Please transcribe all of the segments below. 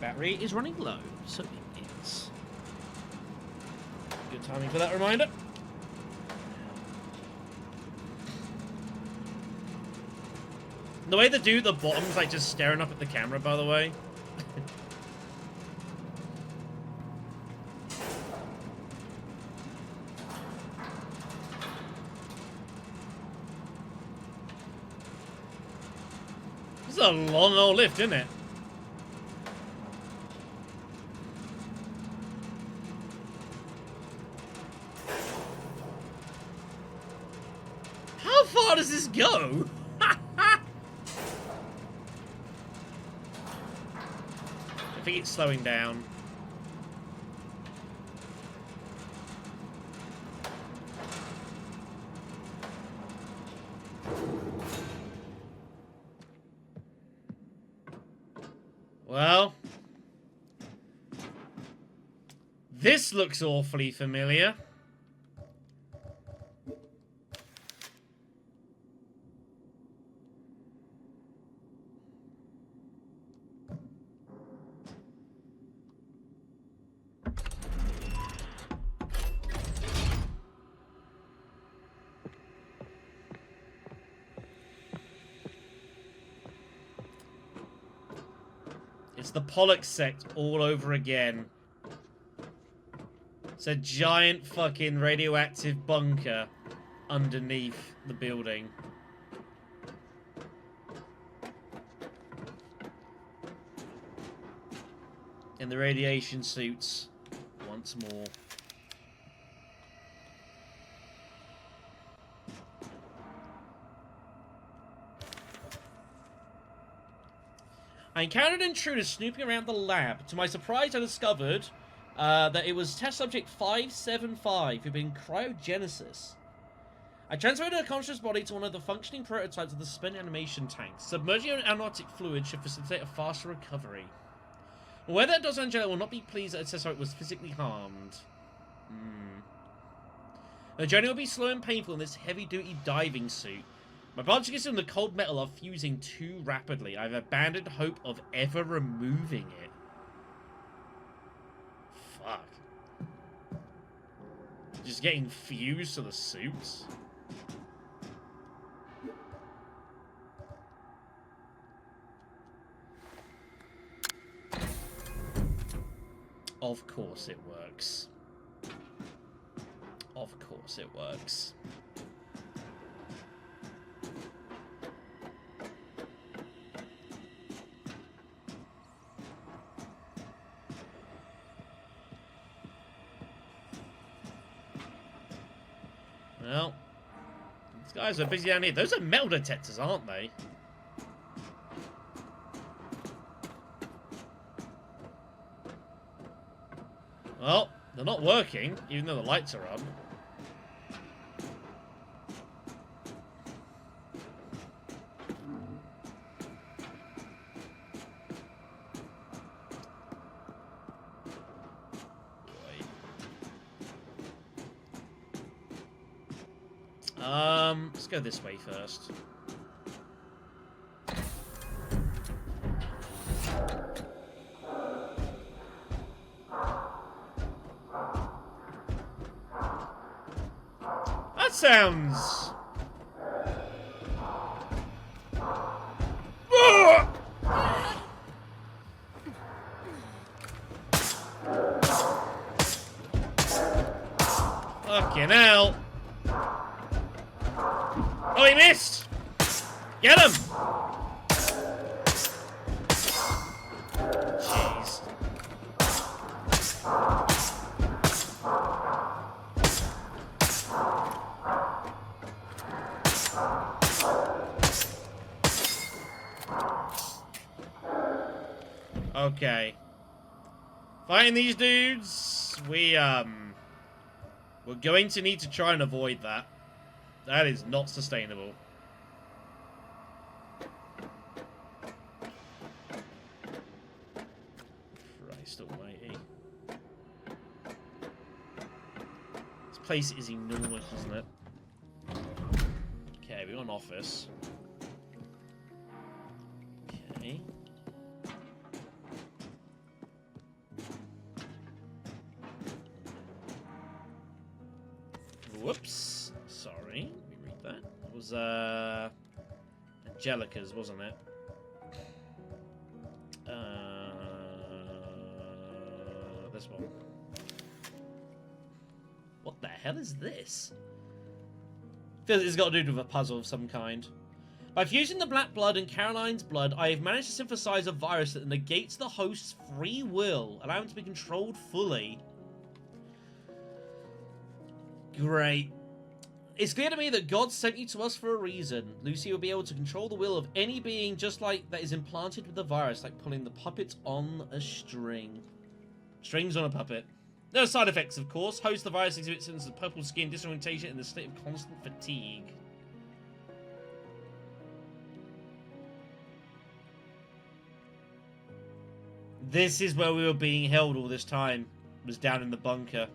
battery is running low, so it is. Good timing for that reminder. The way the dude at the bottom's like just staring up at the camera, by the way. This is a long old lift, isn't it? How far does this go? I think it's slowing down. Well, this looks awfully familiar. It's the Pollock sect all over again. It's a giant fucking radioactive bunker underneath the building. In the radiation suits once more. I encountered an intruder snooping around the lab. To my surprise, I discovered that it was test subject 575 who'd been cryogenesis. I transferred her conscious body to one of the functioning prototypes of the spent animation tanks. Submerging her in amniotic fluid should facilitate a faster recovery. Whether that does, Angela will not be pleased that Accessory was physically harmed. The journey will be slow and painful in this heavy-duty diving suit. My particles in the cold metal are fusing too rapidly. I've abandoned hope of ever removing it. Fuck. Just getting fused to the suits? Of course it works. Of course it works. Well, these guys are busy down here. Those are metal detectors, aren't they? Well, they're not working, even though the lights are on. Let's go this way first. That sounds... Fucking hell. Oh, he missed! Get him! Jeez. Okay. Fighting these dudes, we're going to need to try and avoid that. That is not sustainable. Christ almighty. This place is enormous, isn't it? Okay, we're on office. Okay. Whoops. Sorry. Let me read that. It was, Angelica's, wasn't it? This one. What the hell is this? Feels it's got to do with a puzzle of some kind. By fusing the black blood and Caroline's blood, I have managed to synthesize a virus that negates the host's free will, allowing him to be controlled fully. Great. It's clear to me that God sent you to us for a reason. Lucy will be able to control the will of any being just like that is implanted with the virus, like pulling the puppet on a string. Strings on a puppet. No side effects, of course. Host the virus exhibits symptoms of purple skin, disorientation, and a state of constant fatigue. This is where we were being held all this time. It was down in the bunker.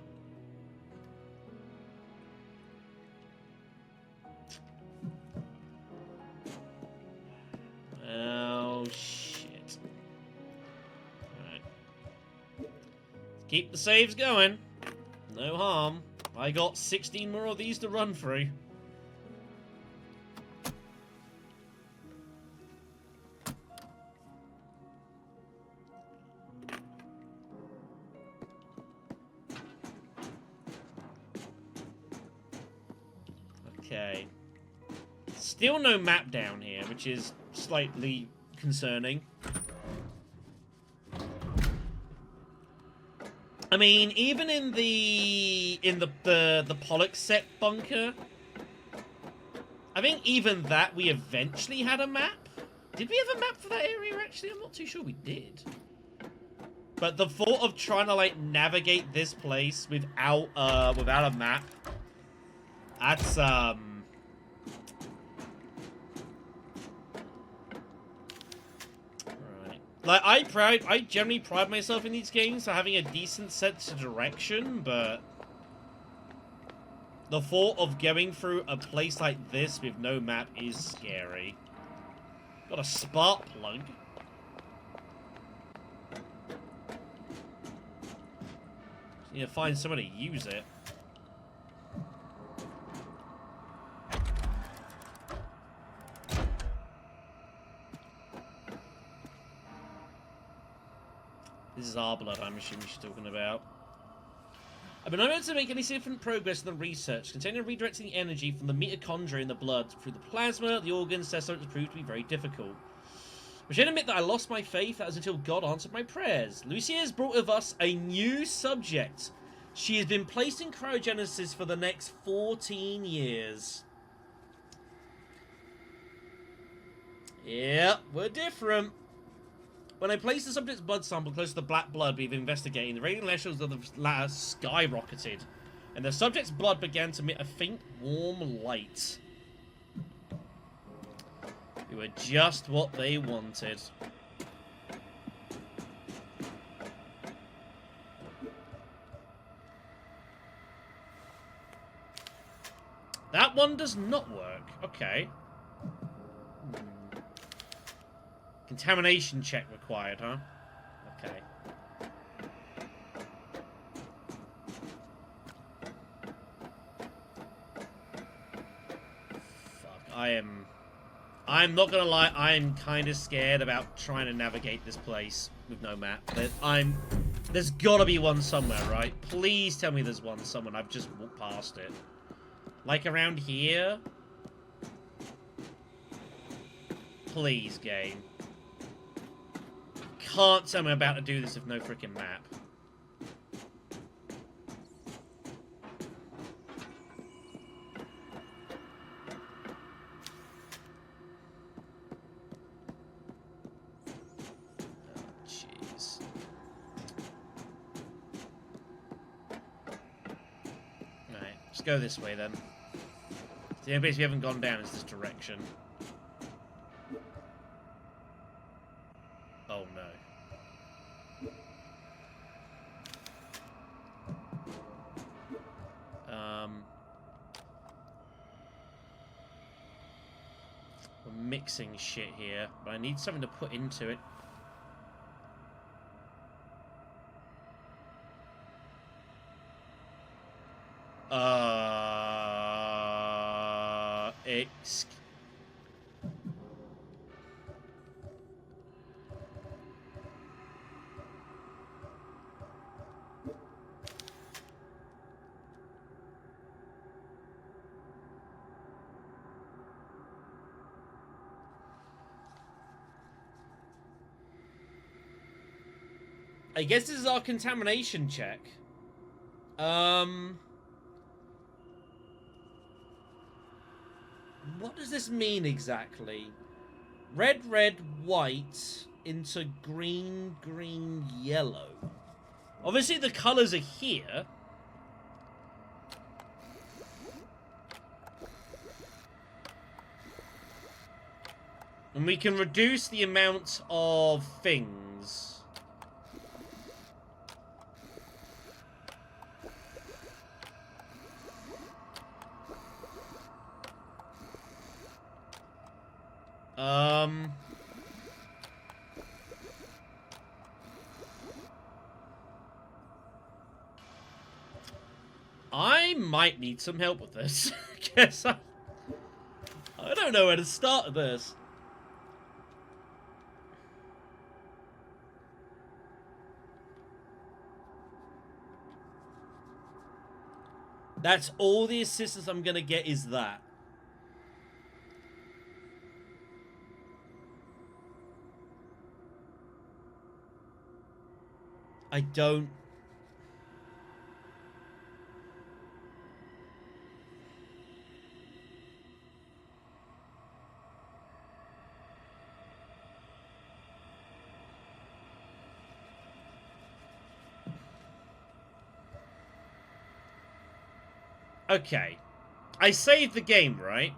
Oh, shit. Alright. Keep the saves going. No harm. I got 16 more of these to run through. Okay. Still no map down here, which is slightly concerning. I mean, even in the Pollock set bunker, I think even that we eventually had a map. Did we have a map for that area actually? I'm not too sure we did. But the thought of trying to like navigate this place without a map, that's like, I generally pride myself in these games for having a decent sense of direction, but the thought of going through a place like this with no map is scary. Got a spark plug. Just need to find someone to use it. This is our blood, I'm assuming she's talking about. I've been unable to make any significant progress in the research, containing redirecting the energy from the mitochondria in the blood through the plasma, the organs, test has proved to be very difficult. I should admit that I lost my faith. That was until God answered my prayers. Lucia has brought with us a new subject. She has been placed in cryogenesis for the next 14 years. Yep, we're different. When I placed the subject's blood sample close to the black blood we've investigating, the radiant levels of the latter skyrocketed, and the subject's blood began to emit a faint, warm light. We were just what they wanted. That one does not work. Okay. Contamination check required, huh? Okay. Fuck, I'm not gonna lie, I'm kind of scared about trying to navigate this place with no map. There's gotta be one somewhere, right? Please tell me there's one somewhere. I've just walked past it. Like around here? Please, game. Can't tell me I'm about to do this with no freaking map. Jeez. Alright, let's go this way then. The only place we haven't gone down is this direction. Oh no. We're mixing shit here, but I need something to put into it. I guess this is our contamination check. What does this mean exactly? Red, red, white into green, green, yellow. Obviously the colours are here. And we can reduce the amount of things. I might need some help with this. Guess I don't know where to start with this. That's all the assistance I'm gonna get is that. I don't... Okay. I saved the game, right?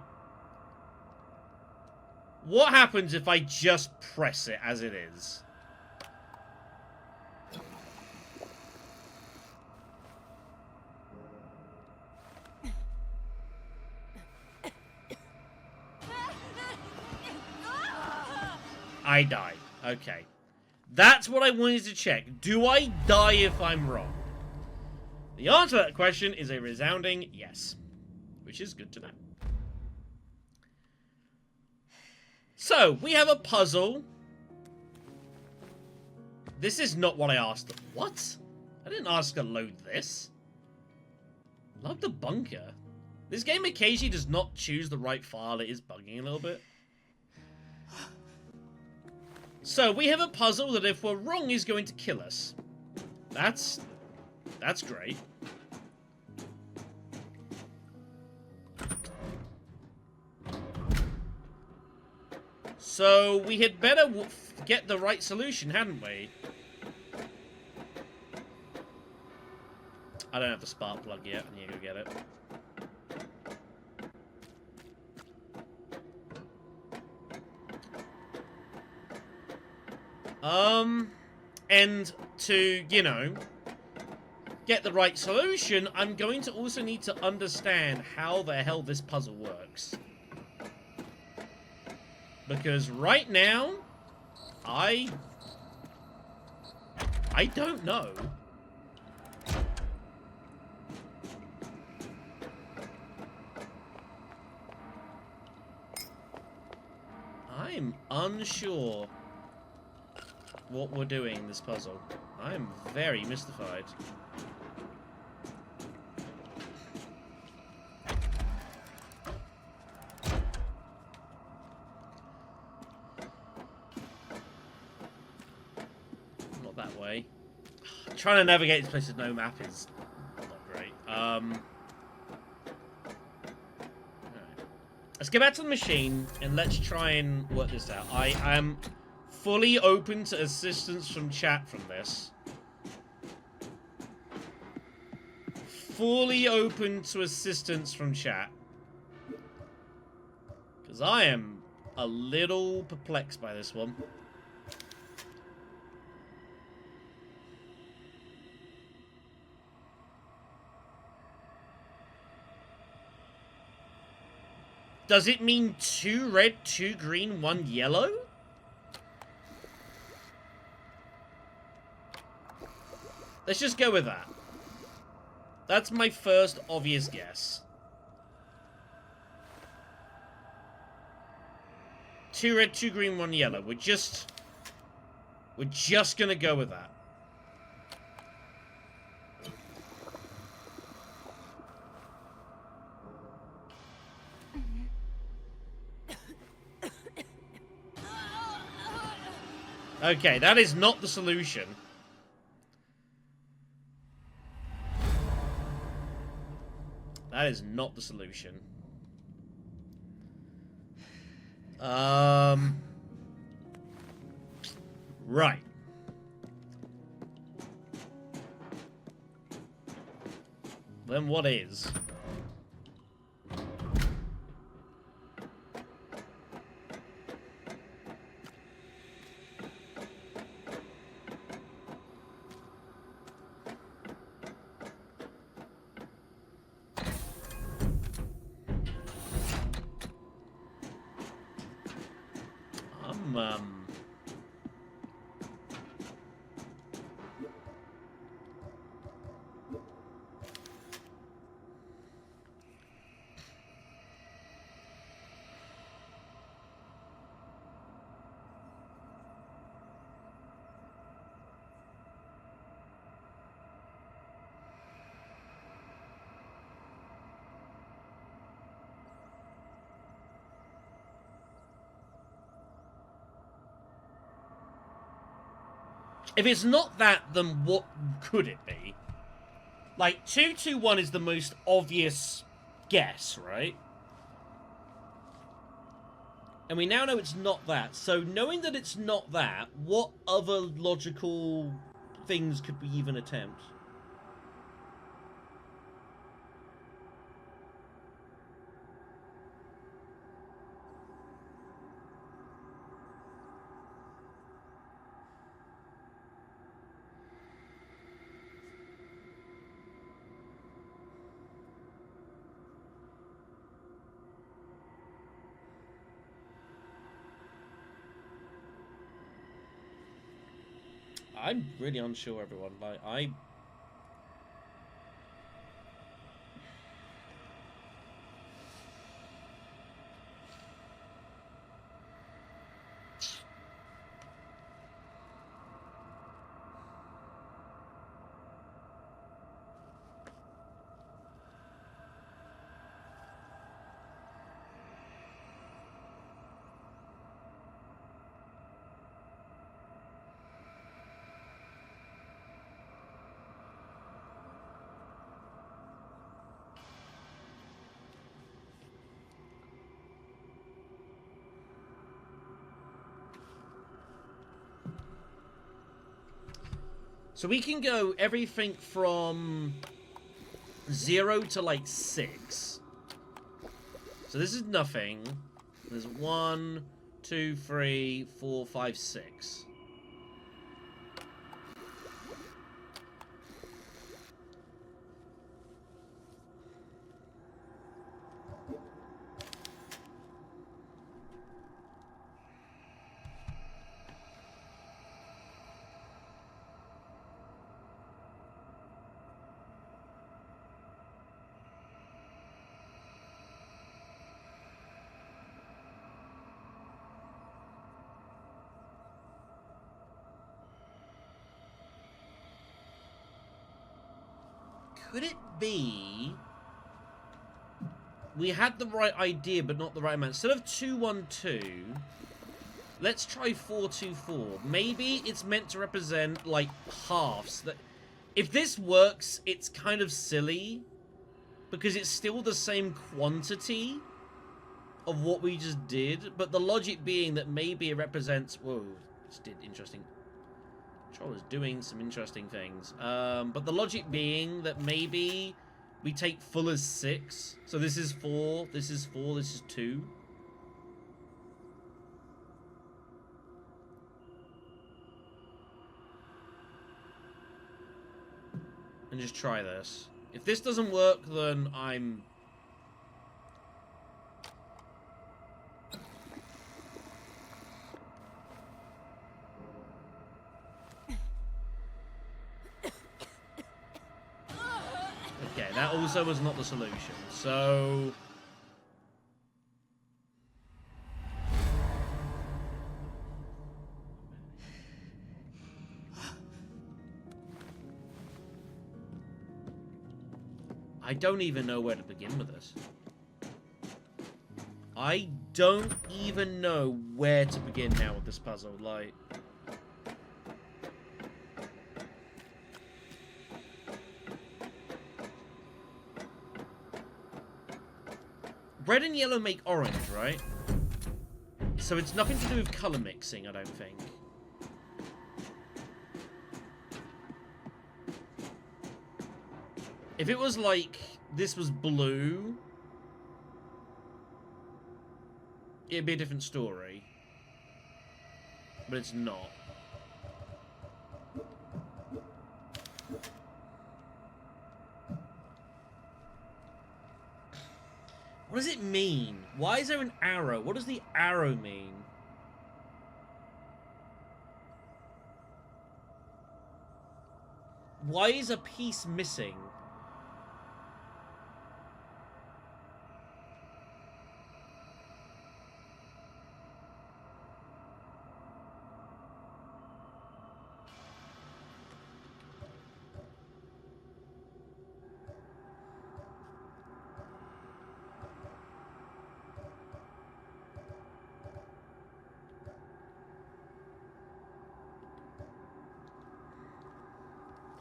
What happens if I just press it as it is? I die. Okay. That's what I wanted to check. Do I die if I'm wrong? The answer to that question is a resounding yes. Which is good to know. So, we have a puzzle. This is not what I asked. What? I didn't ask to load this. Love the bunker. This game occasionally does not choose the right file. It is bugging a little bit. So, we have a puzzle that if we're wrong is going to kill us. That's great. So, we had better get the right solution, hadn't we? I don't have the spark plug yet. I need to go get it. And to, you know, get the right solution, I'm going to also need to understand how the hell this puzzle works. Because right now, I don't know. I'm unsure what we're doing in this puzzle. I'm very mystified. Not that way. Trying to navigate this place with no map is not great. Let's get back to the machine and let's try and work this out. I am fully open to assistance from chat from this. Fully open to assistance from chat. Because I am a little perplexed by this one. Does it mean 2 red, 2 green, 1 yellow? Let's just go with that. That's my first obvious guess. 2 red, 2 green, 1 yellow. We're just gonna go with that. Okay, that is not the solution. That is not the solution. Right. Then what is? If it's not that, then what could it be? Like, 221 is the most obvious guess, right? And we now know it's not that. So, knowing that it's not that, what other logical things could we even attempt? I'm really unsure, everyone. Like, so we can go everything from 0 to, like, 6. So this is nothing. There's 1, 2, 3, 4, 5, 6. Could it be we had the right idea but not the right amount? Instead of 212, let's try 424. Maybe it's meant to represent, like, halves. If this works, it's kind of silly because it's still the same quantity of what we just did, but the logic being that maybe it represents... Whoa, this did interesting... Controller's doing some interesting things. But the logic being that maybe we take full as 6. So this is 4, this is 4, this is 2. And just try this. If this doesn't work, then I'm... Okay, that also was not the solution. So... I don't even know where to begin with this. I don't even know where to begin now with this puzzle. Like... red and yellow make orange, right? So it's nothing to do with colour mixing, I don't think. If it was like, this was blue, it'd be a different story. But it's not. What does it mean? Why is there an arrow? What does the arrow mean? Why is a piece missing?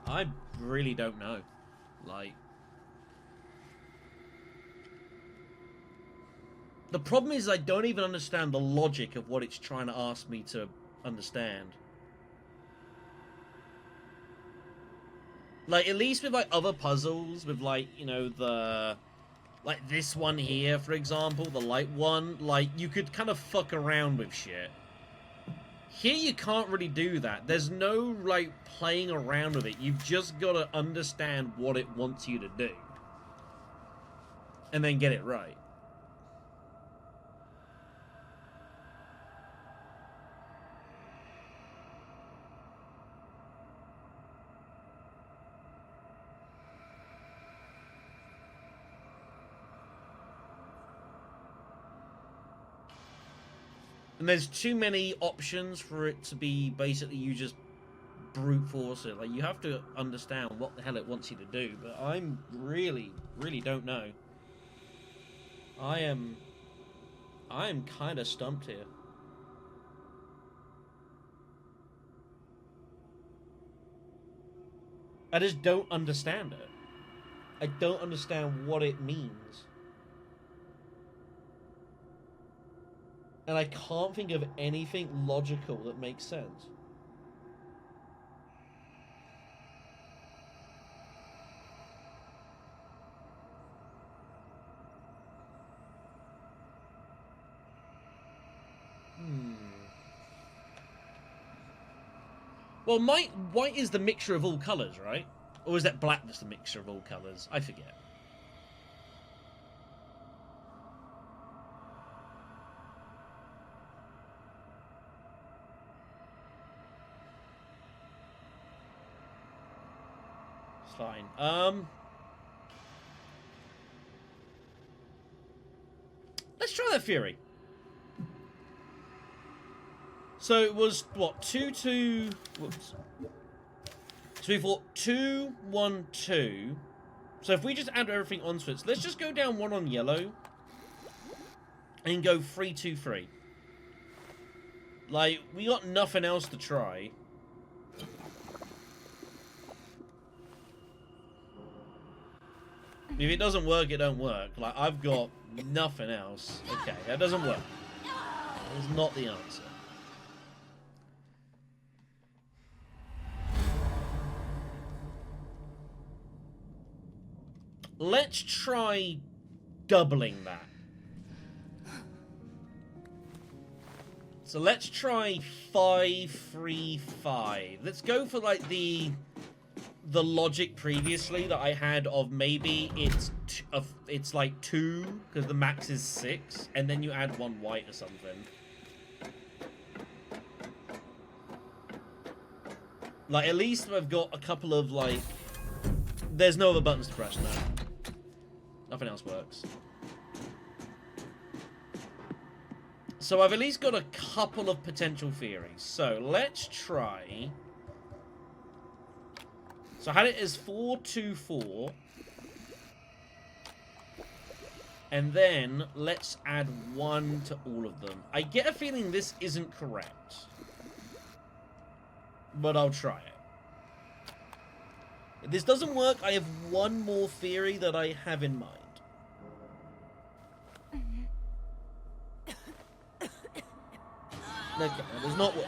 I really don't know. Like... the problem is I don't even understand the logic of what it's trying to ask me to understand. Like, at least with, like, other puzzles, with, like, you know, the... like, this one here, for example, the light one, like, you could kind of fuck around with shit. Here you can't really do that. There's no, like, playing around with it. You've just got to understand what it wants you to do. And then get it right. And there's too many options for it to be basically you just brute force it. Like, you have to understand what the hell it wants you to do. But I'm really don't know. I am kind of stumped here. I just don't understand it. I don't understand what it means. And I can't think of anything logical that makes sense. Well, white is the mixture of all colours, right? Or is that black just the mixture of all colours? I forget. Fine. Let's try that theory. So it was what, 2-2. Whoops. So we thought 2-1-2. So if we just add everything onto it, so let's just go down one on yellow and go 3-2-3. Like, we got nothing else to try. If it doesn't work, it don't work. Like, I've got nothing else. Okay, that doesn't work. That is not the answer. Let's try doubling that. So let's try 5-3-5. Let's go for, like, the logic previously that I had of maybe it's like 2 because the max is 6, and then you add 1 white or something. Like, at least I've got a couple of, like, there's no other buttons to press now. Nothing else works. So I've at least got a couple of potential theories. So let's try. So I had it as 4-2-4. And then let's add 1 to all of them. I get a feeling this isn't correct, but I'll try it. If this doesn't work, I have one more theory that I have in mind. Okay, that does not work.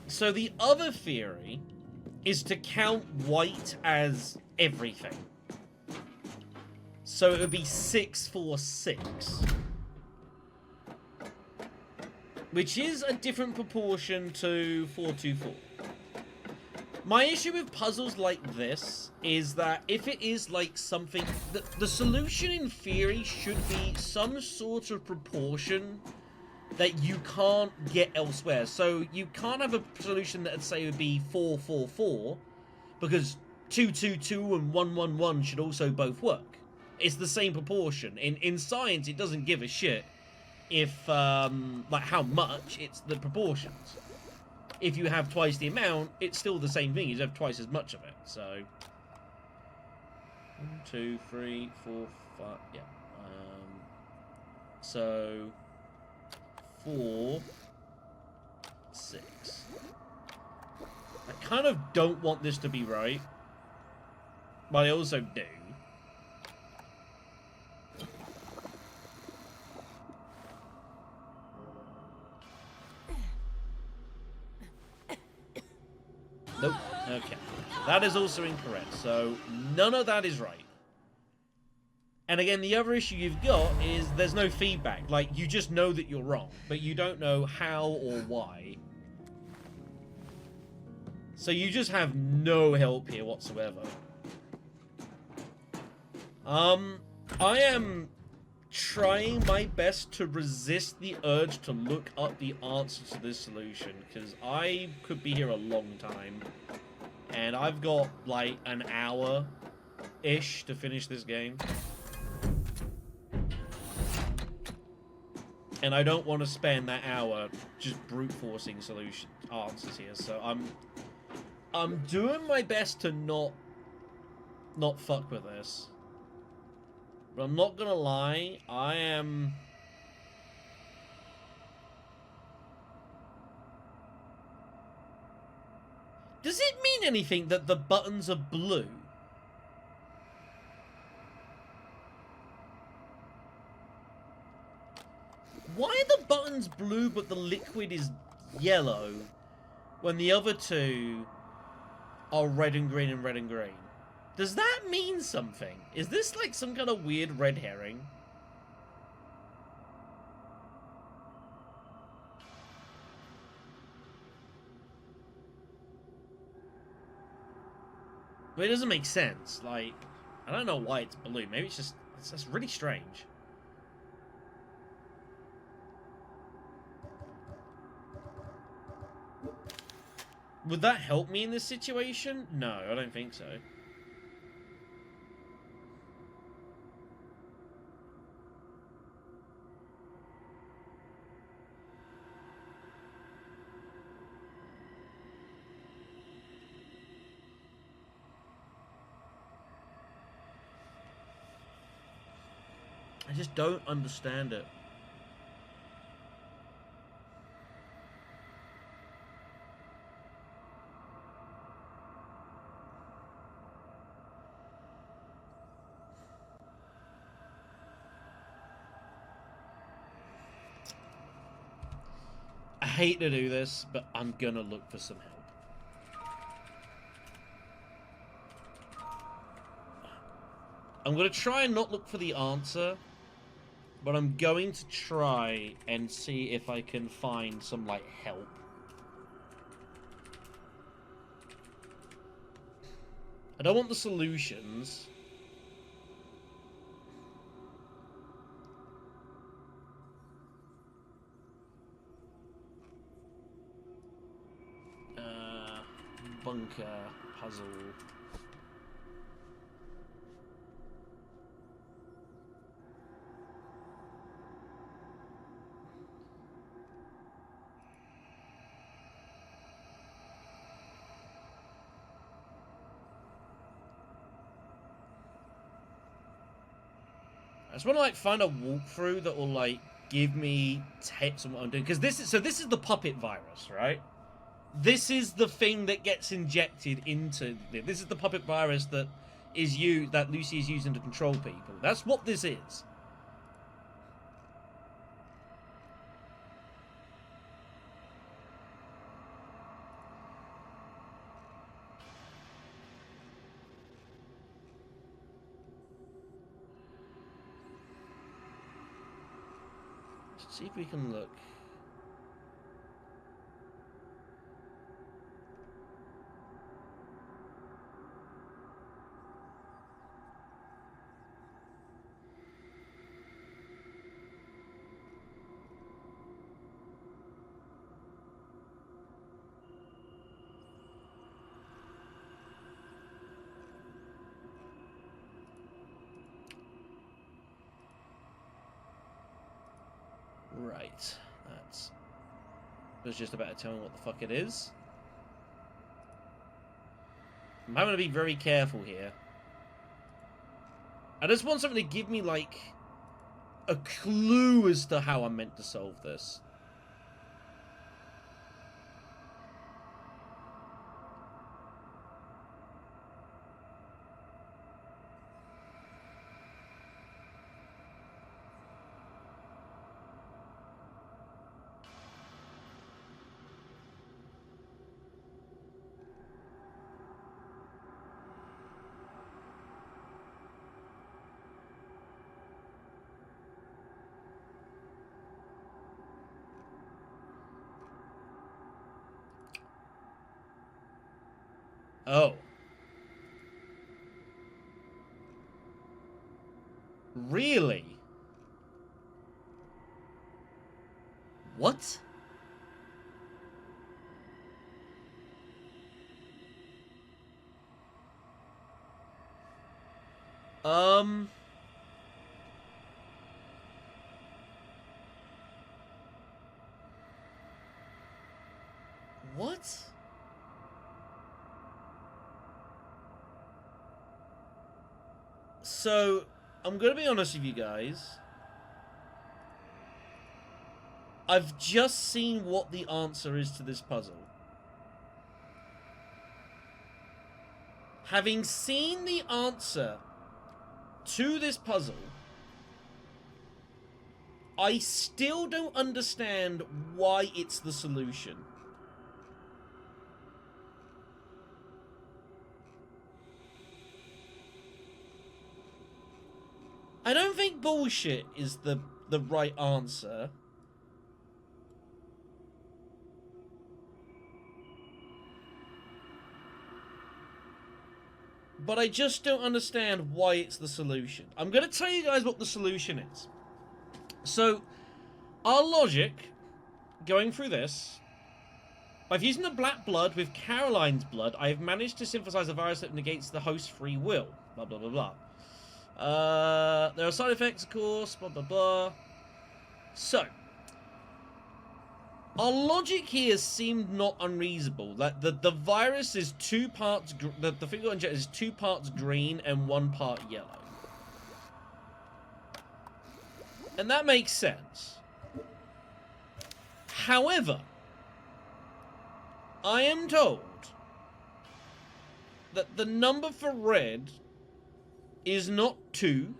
So the other theory is to count white as everything. So it would be 646. Which is a different proportion to 424. My issue with puzzles like this is that if it is like something... The solution in theory should be some sort of proportion that you can't get elsewhere. So you can't have a solution that would say would be 444, because 222 and 111 should also both work. It's the same proportion. In science, it doesn't give a shit if, like how much, it's the proportions. If you have twice the amount, it's still the same thing. You have twice as much of it. So 1, 2, 3, 4, 5. Yeah. So 4, 6. I kind of don't want this to be right, but I also do. Nope. Okay. That is also incorrect. So none of that is right. And again, the other issue you've got is there's no feedback. Like, you just know that you're wrong, but you don't know how or why. So you just have no help here whatsoever. I am trying my best to resist the urge to look up the answer to this solution, because I could be here a long time. And I've got, like, an hour-ish to finish this game. And I don't want to spend that hour just brute forcing answers here. So I'm doing my best to not fuck with this. But I'm not gonna lie, I am... Does it mean anything that the buttons are blue? Why are the buttons blue but the liquid is yellow when the other two are red and green and red and green? Does that mean something? Is this like some kind of weird red herring? But it doesn't make sense. Like, I don't know why it's blue. Maybe it's just really strange. Would that help me in this situation? No, I don't think so. I just don't understand it. I hate to do this, but I'm gonna look for some help. I'm gonna try and not look for the answer, but I'm going to try and see if I can find some, like, help. I don't want the solutions. Bunker puzzle. just want to like find a walkthrough that will like give me tips on what I'm doing, because this is the puppet virus, right? This is the thing that gets injected into this is the puppet virus that Lucy is using to control people. That's what this is. Let's see if we can look. Right, that's... I was just about to tell me what the fuck it is. I'm having to be very careful here. I just want something to give me, like, a clue as to how I'm meant to solve this. Oh. Really? What? What? So, I'm gonna be honest with you guys. I've just seen what the answer is to this puzzle. Having seen the answer to this puzzle, I still don't understand why it's the solution. I don't think bullshit is the right answer. But I just don't understand why it's the solution. I'm going to tell you guys what the solution is. So, our logic, going through this, by fusing the black blood with Caroline's blood, I have managed to synthesize a virus that negates the host's free will. Blah, blah, blah, blah. There are side effects, of course, blah, blah, blah. So, our logic here seemed not unreasonable. That the virus is 2 parts... The thing that injected is 2 parts green and 1 part yellow. And that makes sense. However, I am told that the number for red is not 2.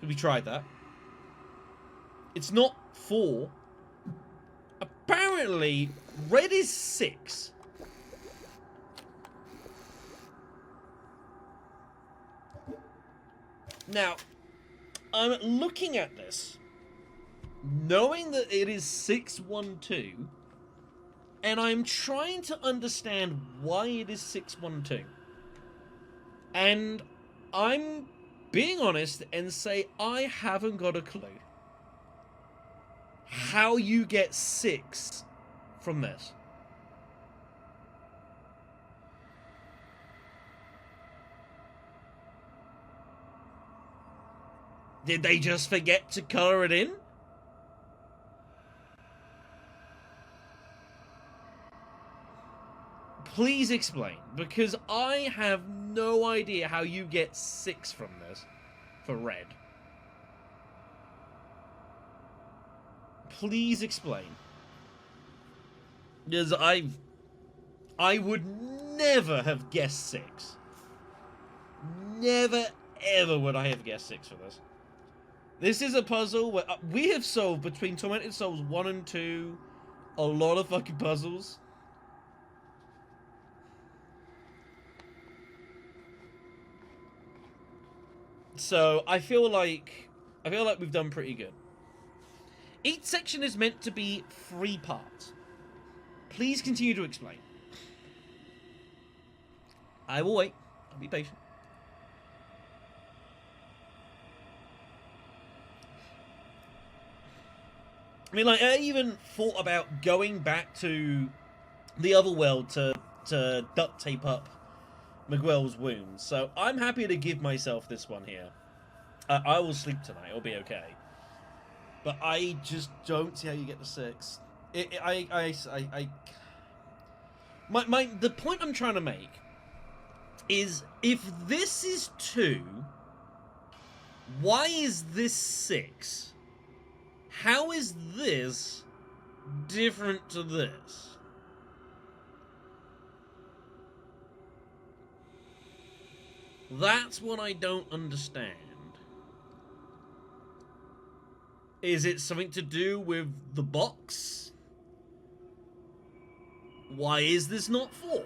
We tried that. It's not 4. Apparently, red is 6. Now, I'm looking at this, knowing that it is 612, and I'm trying to understand why it is 612. And I'm being honest and say I haven't got a clue how you get 6 from this. Did they just forget to color it in? Please explain, because I have no idea how you get 6 from this for red. Please explain. Because I would never have guessed 6. Never, ever would I have guessed 6 for this. This is a puzzle where we have solved, between Tormented Souls 1 and 2, a lot of fucking puzzles. So, I feel like we've done pretty good. Each section is meant to be 3 parts. Please continue to explain. I will wait. I'll be patient. I mean, like, I even thought about going back to the other world to duct tape up Miguel's wounds. So I'm happy to give myself this one here. I will sleep tonight. It'll be okay. But I just don't see how you get to 6. The point I'm trying to make is, if this is 2, why is this 6? How is this different to this? That's what I don't understand. Is it something to do with the box? Why is this not 4?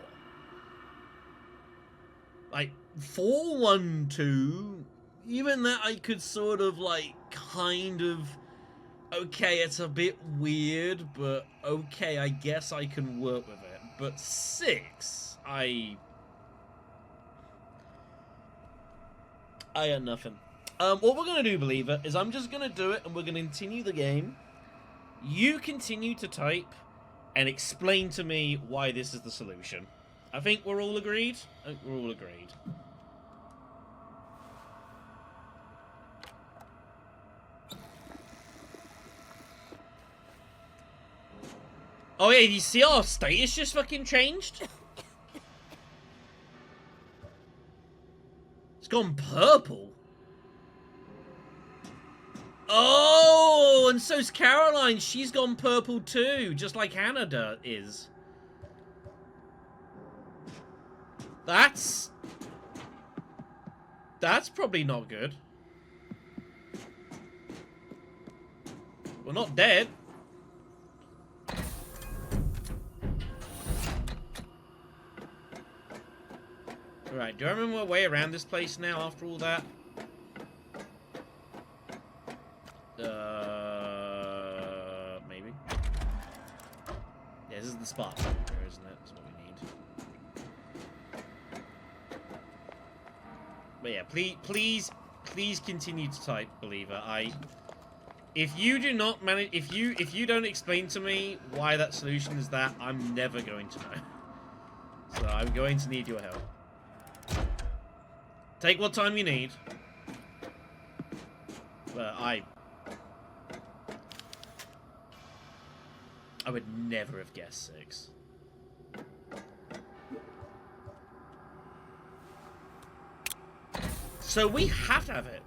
Like, 4, 1, 2, even that I could sort of, like, kind of... Okay, it's a bit weird, but okay, I guess I can work with it. But 6, I got nothing. What we're going to do, Believer, is I'm just going to do it, and we're going to continue the game. You continue to type and explain to me why this is the solution. I think we're all agreed? I think we're all agreed. Oh yeah, you see our status just fucking changed? It's gone purple. Oh, and so's Caroline. She's gone purple too, just like Hannah is. That's probably not good. We're not dead. Right, do I remember my way around this place now after all that? Maybe. Yeah, this is the spot here, isn't it? That's what we need. But yeah, please continue to type, Believer. If you do not manage, if you don't explain to me why that solution is that, I'm never going to know. So I'm going to need your help. Take what time you need. But I would never have guessed 6. So we have to have it.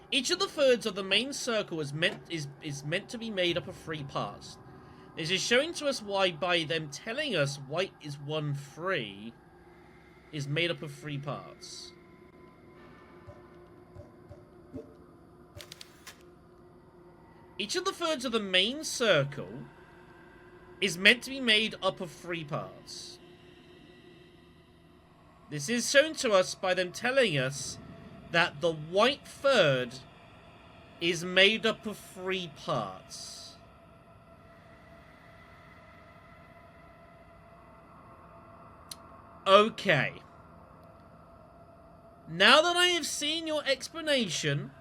Each of the thirds of the main circle is meant to be made up of 3 parts. This is showing to us why, by them telling us white is 1, 3, is made up of 3 parts. Each of the thirds of the main circle is meant to be made up of 3 parts. This is shown to us by them telling us that the white third is made up of 3 parts. Okay. Now that I have seen your explanation,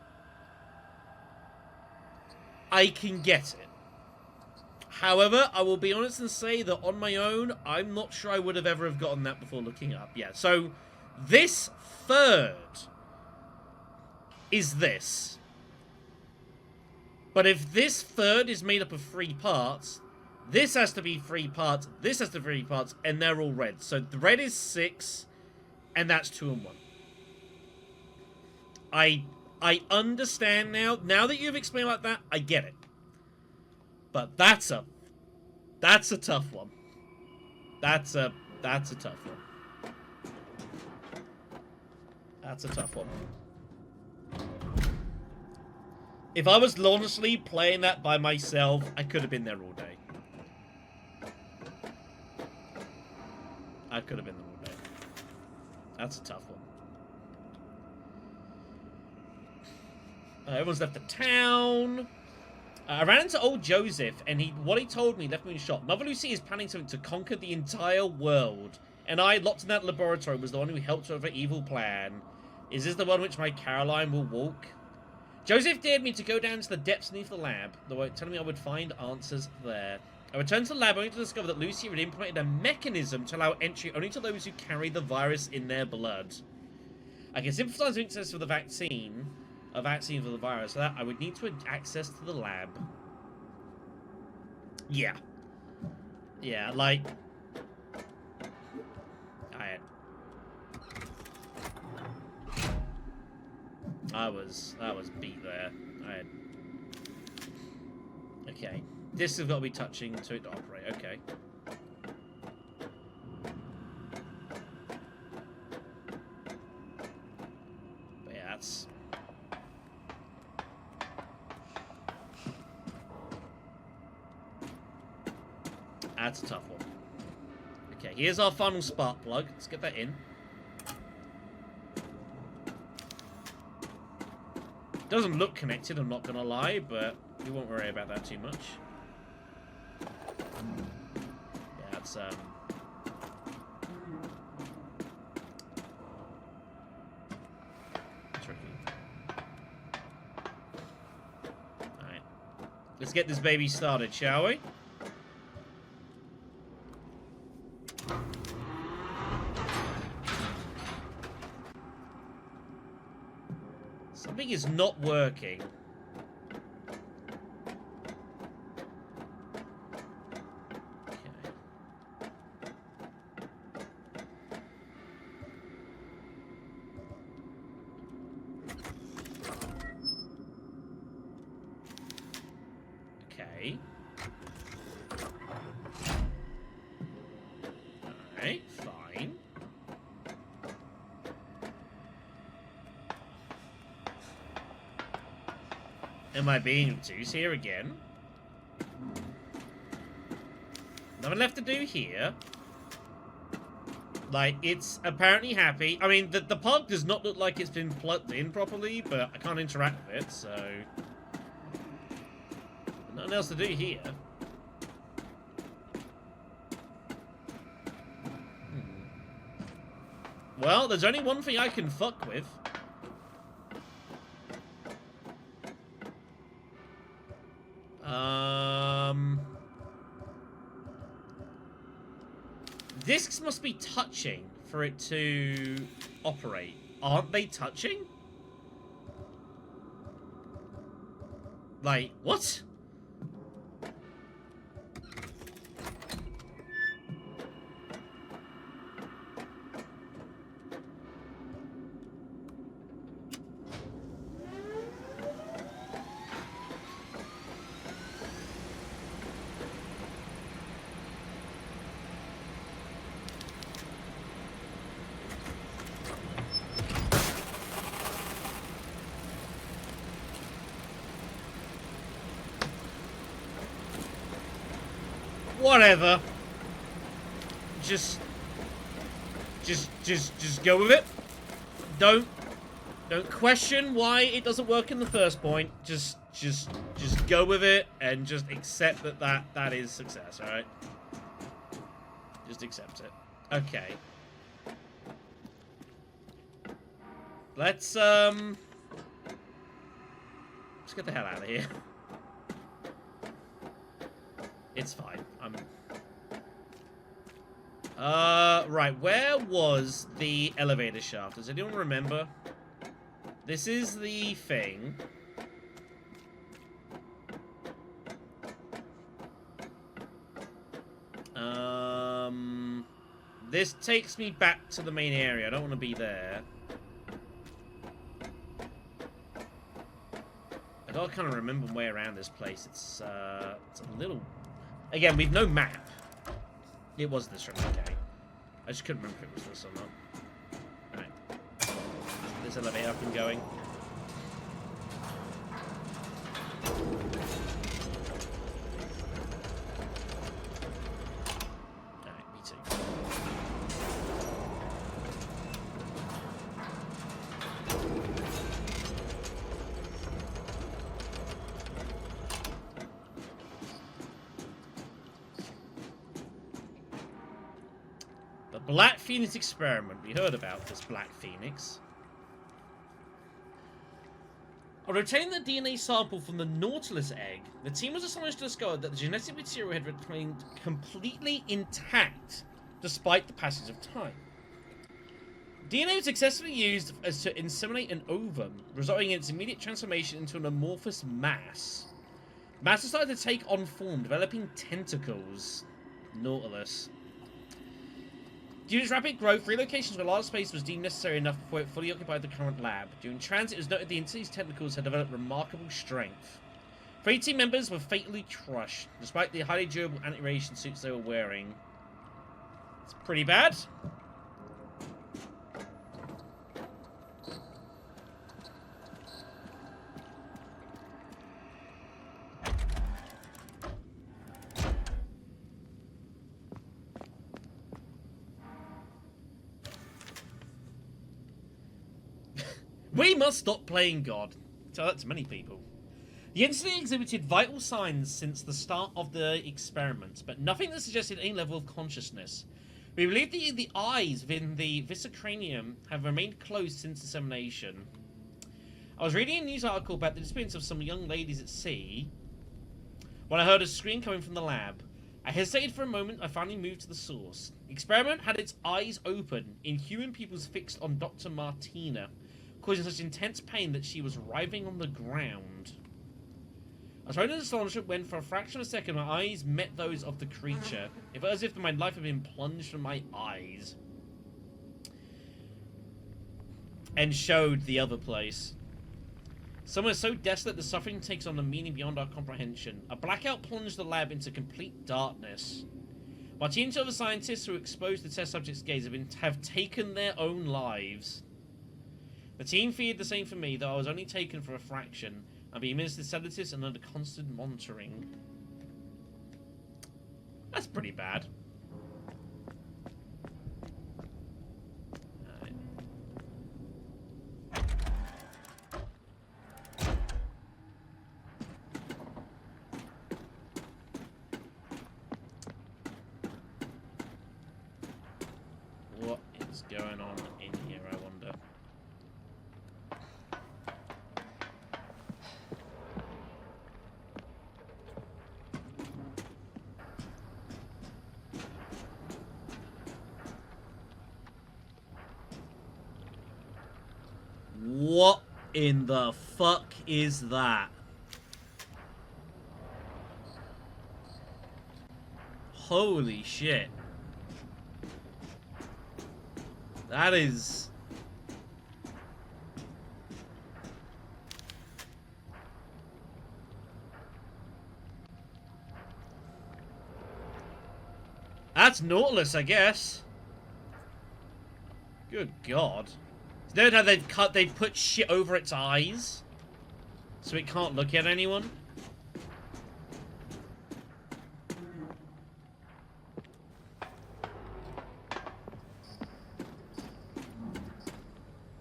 I can get it. However, I will be honest and say that on my own, I'm not sure I would have ever have gotten that before looking up. Yeah, so this third is this. But if this third is made up of 3 parts, this has to be 3 parts, this has to be 3 parts, and they're all red. So the red is 6, and that's 2 and 1. I understand now. Now that you've explained like that, I get it. But that's a tough one. That's a tough one. That's a tough one. If I was honestly playing that by myself, I could have been there all day. I could have been there all day. That's a tough one. Everyone's left the town. I ran into old Joseph, and what he told me left me in shock. Mother Lucy is planning something to conquer the entire world, and I, locked in that laboratory, was the one who helped her with her evil plan. Is this the one which my Caroline will walk? Joseph dared me to go down to the depths beneath the lab, though telling me I would find answers there. I returned to the lab only to discover that Lucy had implemented a mechanism to allow entry only to those who carry the virus in their blood. I can sympathize with access for the vaccine. A vaccine for the virus. So that I would need to access to the lab. Yeah. Yeah, like... I was beat there. Okay. This has got to be touching to it to operate. Okay. But yeah, that's a tough one. Okay, here's our final spark plug. Let's get that in. Doesn't look connected, I'm not gonna lie, but we won't worry about that too much. Yeah, that's tricky. Alright. Let's get this baby started, shall we? Something is not working. Okay. Alright, fine. Am I being obtuse here again? Nothing left to do here. Like, it's apparently happy. I mean, the park does not look like it's been plugged in properly, but I can't interact with it, so... Nothing else to do here. Well, there's only one thing I can fuck with. Discs must be touching for it to operate. Aren't they touching? Like, what? Whatever. Just go with it. Don't question why it doesn't work in the first point. Just go with it and just accept that is success, alright? Just accept it. Okay. Let's get the hell out of here. It's fine. Right, where was the elevator shaft? Does anyone remember? This is the thing. This takes me back to the main area. I don't want to be there. I gotta kind of remember my way around this place. It's a little... Again, we've no map. It was this room, okay. I just couldn't remember if it was this or not. Alright. This elevator up and going. Alright, me too. The Black Phoenix experiment. We heard about this Black Phoenix. On obtaining the DNA sample from the Nautilus egg, the team was astonished to discover that the genetic material had remained completely intact despite the passage of time. DNA was successfully used as to inseminate an ovum, resulting in its immediate transformation into an amorphous mass. Mass started to take on form, developing tentacles. Nautilus. Due to its rapid growth, relocation to a large space was deemed necessary enough before it fully occupied the current lab. During transit, it was noted the entity's tentacles had developed remarkable strength. 3 team members were fatally crushed, despite the highly durable anti-radiation suits they were wearing. It's pretty bad. We must stop playing God. Tell that to many people. The incident exhibited vital signs since the start of the experiment, but nothing that suggested any level of consciousness. We believe the eyes within the viscranium have remained closed since dissemination. I was reading a news article about the disappearance of some young ladies at sea when I heard a scream coming from the lab. I hesitated for a moment. I finally moved to the source. The experiment had its eyes open, inhuman pupils fixed on Dr. Martina, causing such intense pain that she was writhing on the ground. I was thrown in astonishment when, for a fraction of a second, my eyes met those of the creature. It felt as if my life had been plunged from my eyes. And showed the other place. Somewhere so desolate the suffering takes on a meaning beyond our comprehension. A blackout plunged the lab into complete darkness. Martina and two other scientists who exposed the test subject's gaze have taken their own lives. The team feared the same for me, though I was only taken for a fraction, and being administered sedatives and under constant monitoring. That's pretty bad. Alright. What is going on in here, I wonder? What in the fuck is that? Holy shit. That is... That's Nautilus, I guess. Good God. Note how they've put shit over its eyes, so it can't look at anyone.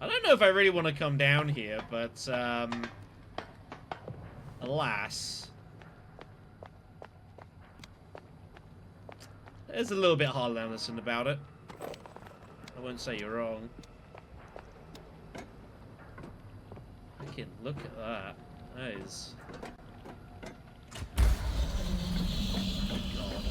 I don't know if I really want to come down here, but alas, there's a little bit Harlan Anderson about it. I won't say you're wrong. Look at that. That is... Oh, God.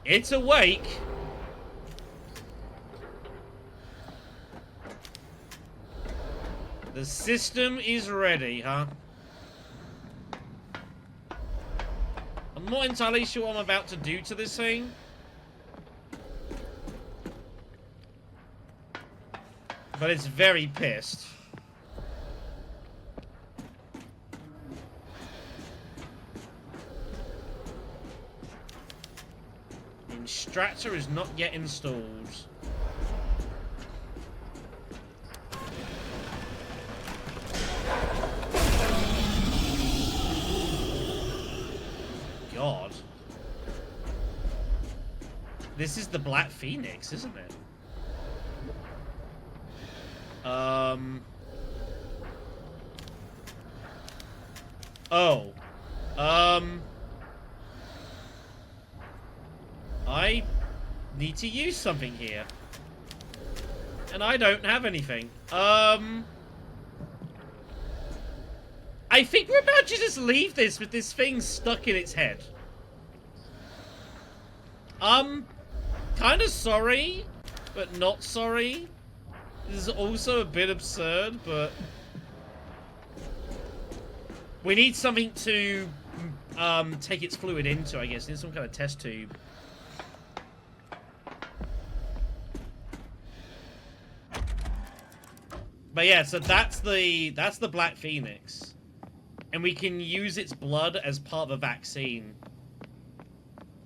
It's awake! The system is ready, huh? I'm not entirely sure what I'm about to do to this thing. But it's very pissed. Instructor is not yet installed. God. This is the Black Phoenix, isn't it? Oh. I need to use something here. And I don't have anything. I think we're about to just leave this with this thing stuck in its head. Kind of sorry, but not sorry. This is also a bit absurd, but... we need something to, take its fluid into, I guess. Need some kind of test tube. But yeah, so that's the Black Phoenix. And we can use its blood as part of a vaccine.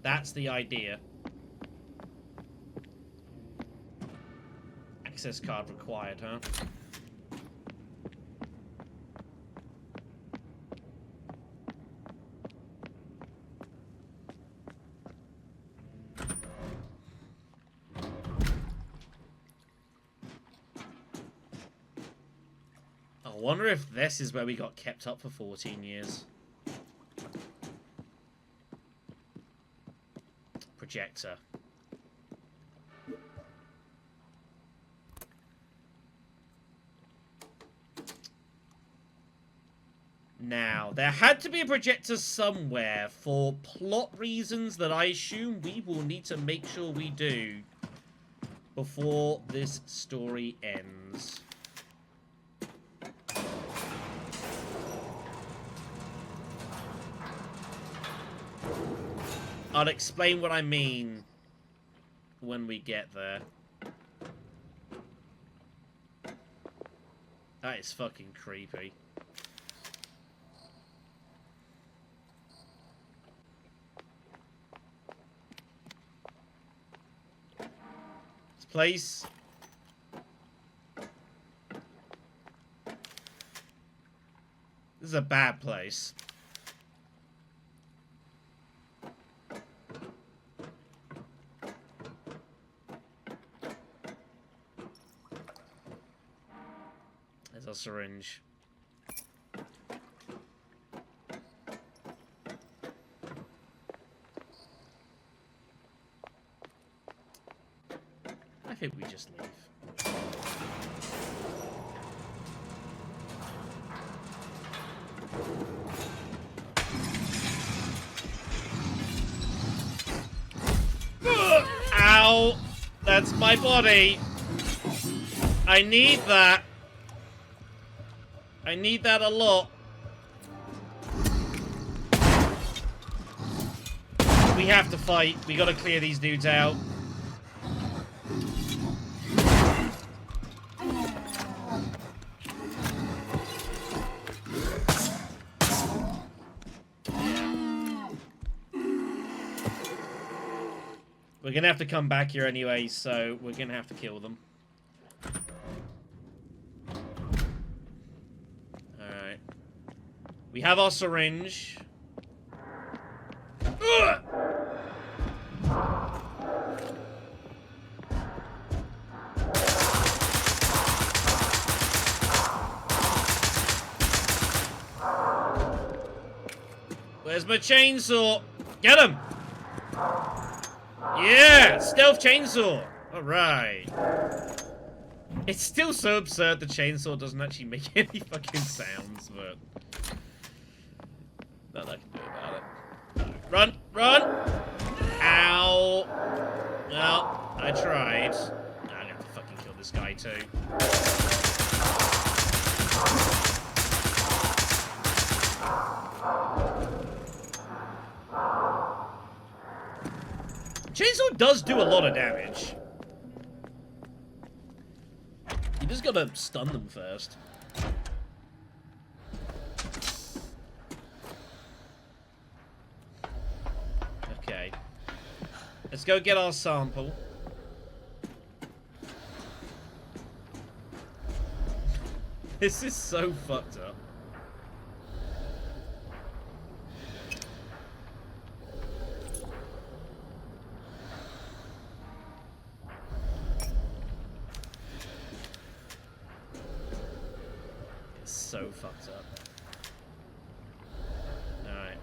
That's the idea. Access card required, huh? I wonder if this is where we got kept up for 14 years. Projector. Now, there had to be a projector somewhere for plot reasons that I assume we will need to make sure we do before this story ends. I'll explain what I mean when we get there. That is fucking creepy. This place... this is a bad place. There's a syringe. I think we just leave. Ow! That's my body. I need that. I need that a lot. We have to fight. We gotta clear these dudes out. We're gonna have to come back here anyway, so we're gonna have to kill them. Alright. We have our syringe. Ugh! Where's my chainsaw? Get him! Yeah! Stealth chainsaw! Alright. It's still so absurd the chainsaw doesn't actually make any fucking sounds, but... nothing I can do about it. Run! Run! Ow! Well, I tried. I'm gonna have to fucking kill this guy too. Chainsaw does do a lot of damage. just gotta stun them first. Okay. Let's go get our sample. This is so fucked up. It's so fucked up. Alright.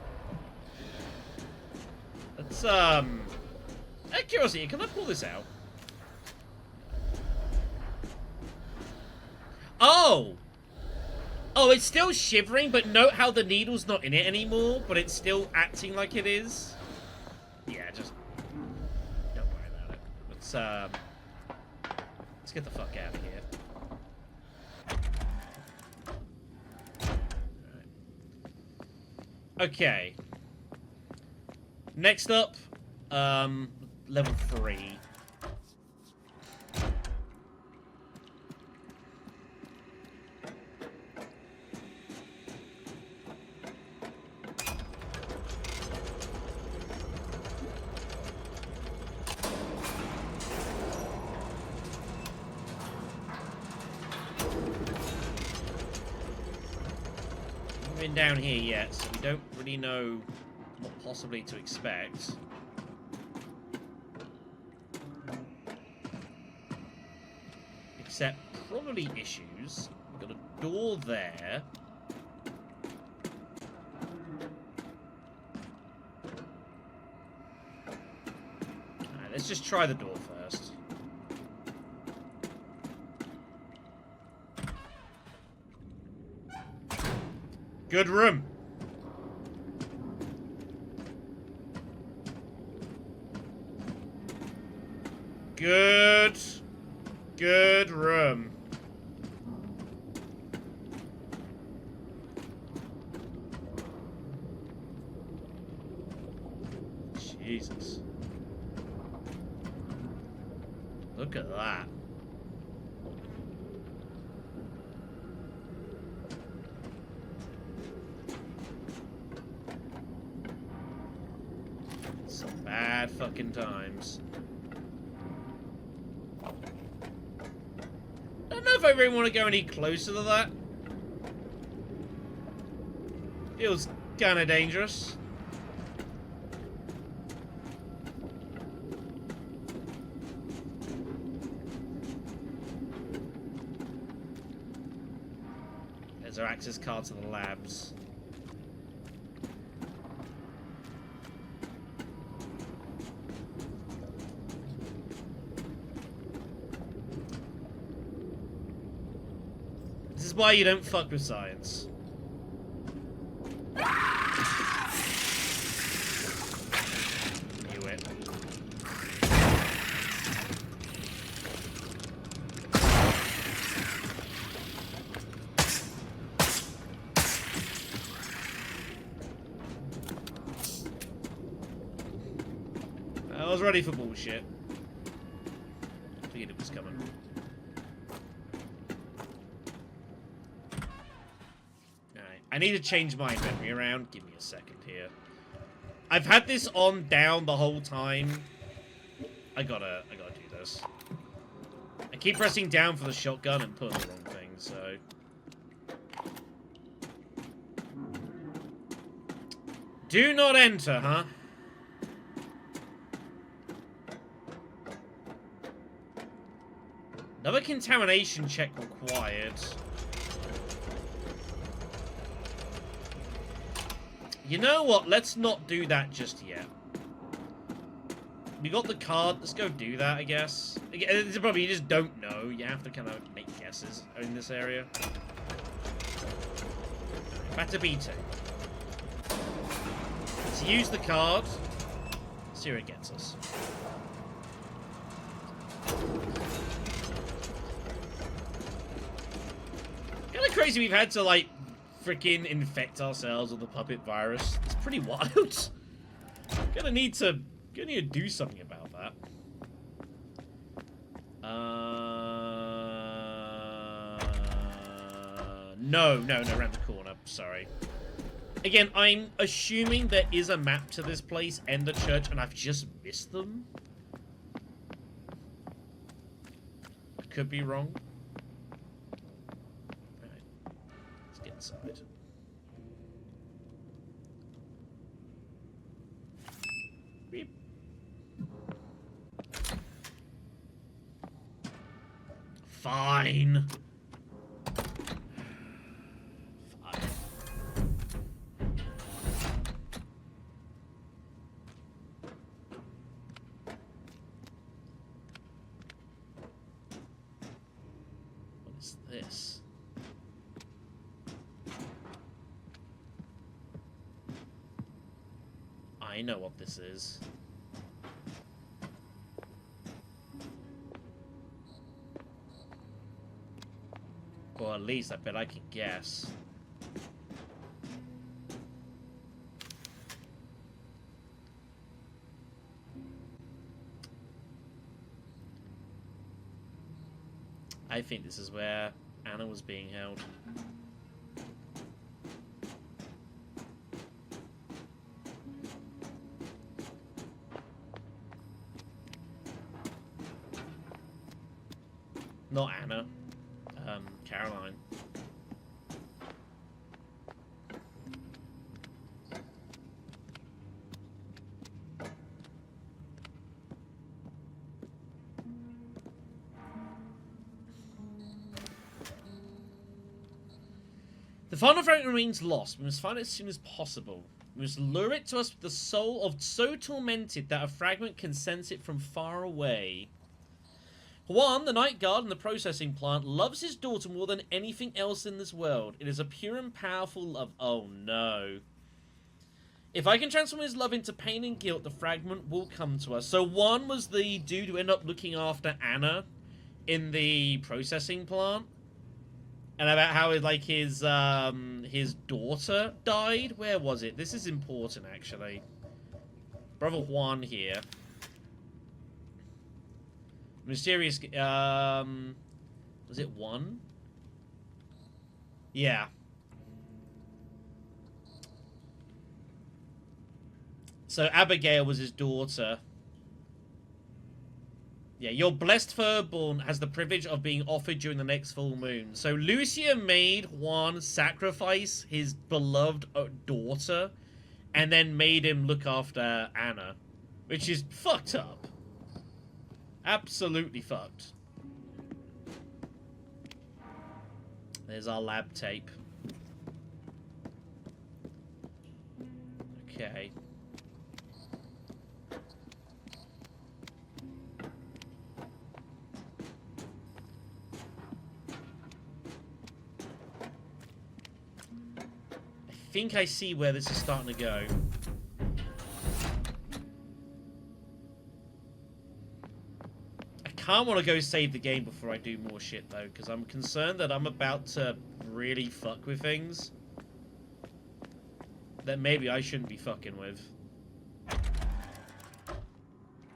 Let's, out of curiosity, can I pull this out? Oh! Oh, it's still shivering, but note how the needle's not in it anymore, but it's still acting like it is. Yeah, just don't worry about it. Let's get the fuck out of here. Alright. Okay. Next up, level 3. Down here yet, so we don't really know what possibly to expect. Except probably issues. We've got a door there. Alright, let's just try the door first. Good room. Good room. Jesus. Look at that. Some bad fucking times. I don't know if I really want to go any closer to that. Feels kind of dangerous. There's our access card to the labs. This is why you don't fuck with science. Knew it. I was ready for bullshit. Figured it was coming. I need to change my inventory around. Give me a second here. I've had this on down the whole time. I gotta do this. I keep pressing down for the shotgun and putting the wrong thing, so. Do not enter, huh? Another contamination check required. You know what? Let's not do that just yet. We got the card. Let's go do that, I guess. It's probably you just don't know. You have to kind of make guesses in this area. Back to B2. Let's use the card. See where it gets us. Kind of crazy we've had to, like, freaking infect ourselves with the puppet virus. It's pretty wild. Gonna need to do something about that. No, around the corner. Sorry. Again, I'm assuming there is a map to this place and the church, and I've just missed them. I could be wrong. Alright. Let's get inside. Beep. Fine. This. I know what this is. Or at least I bet I can guess. I think this is where Anna was being held. Not Anna. Caroline. The final fragment remains lost. We must find it as soon as possible. We must lure it to us with the soul of so tormented that a fragment can sense it from far away. Juan, the night guard in the processing plant, loves his daughter more than anything else in this world. It is a pure and powerful love. Oh no. If I can transform his love into pain and guilt, the fragment will come to us. So Juan was the dude who ended up looking after Anna in the processing plant. And about how, like, his daughter died? Where was it? This is important, actually. Brother Juan here. Mysterious, was it 1? Yeah. So Abigail was his daughter. Yeah, your blessed firstborn has the privilege of being offered during the next full moon. So Lucia made Juan sacrifice his beloved daughter and then made him look after Anna, which is fucked up. Absolutely fucked. There's our lab tape. Okay. I think I see where this is starting to go. I can't want to go save the game before I do more shit, though, because I'm concerned that I'm about to really fuck with things that maybe I shouldn't be fucking with.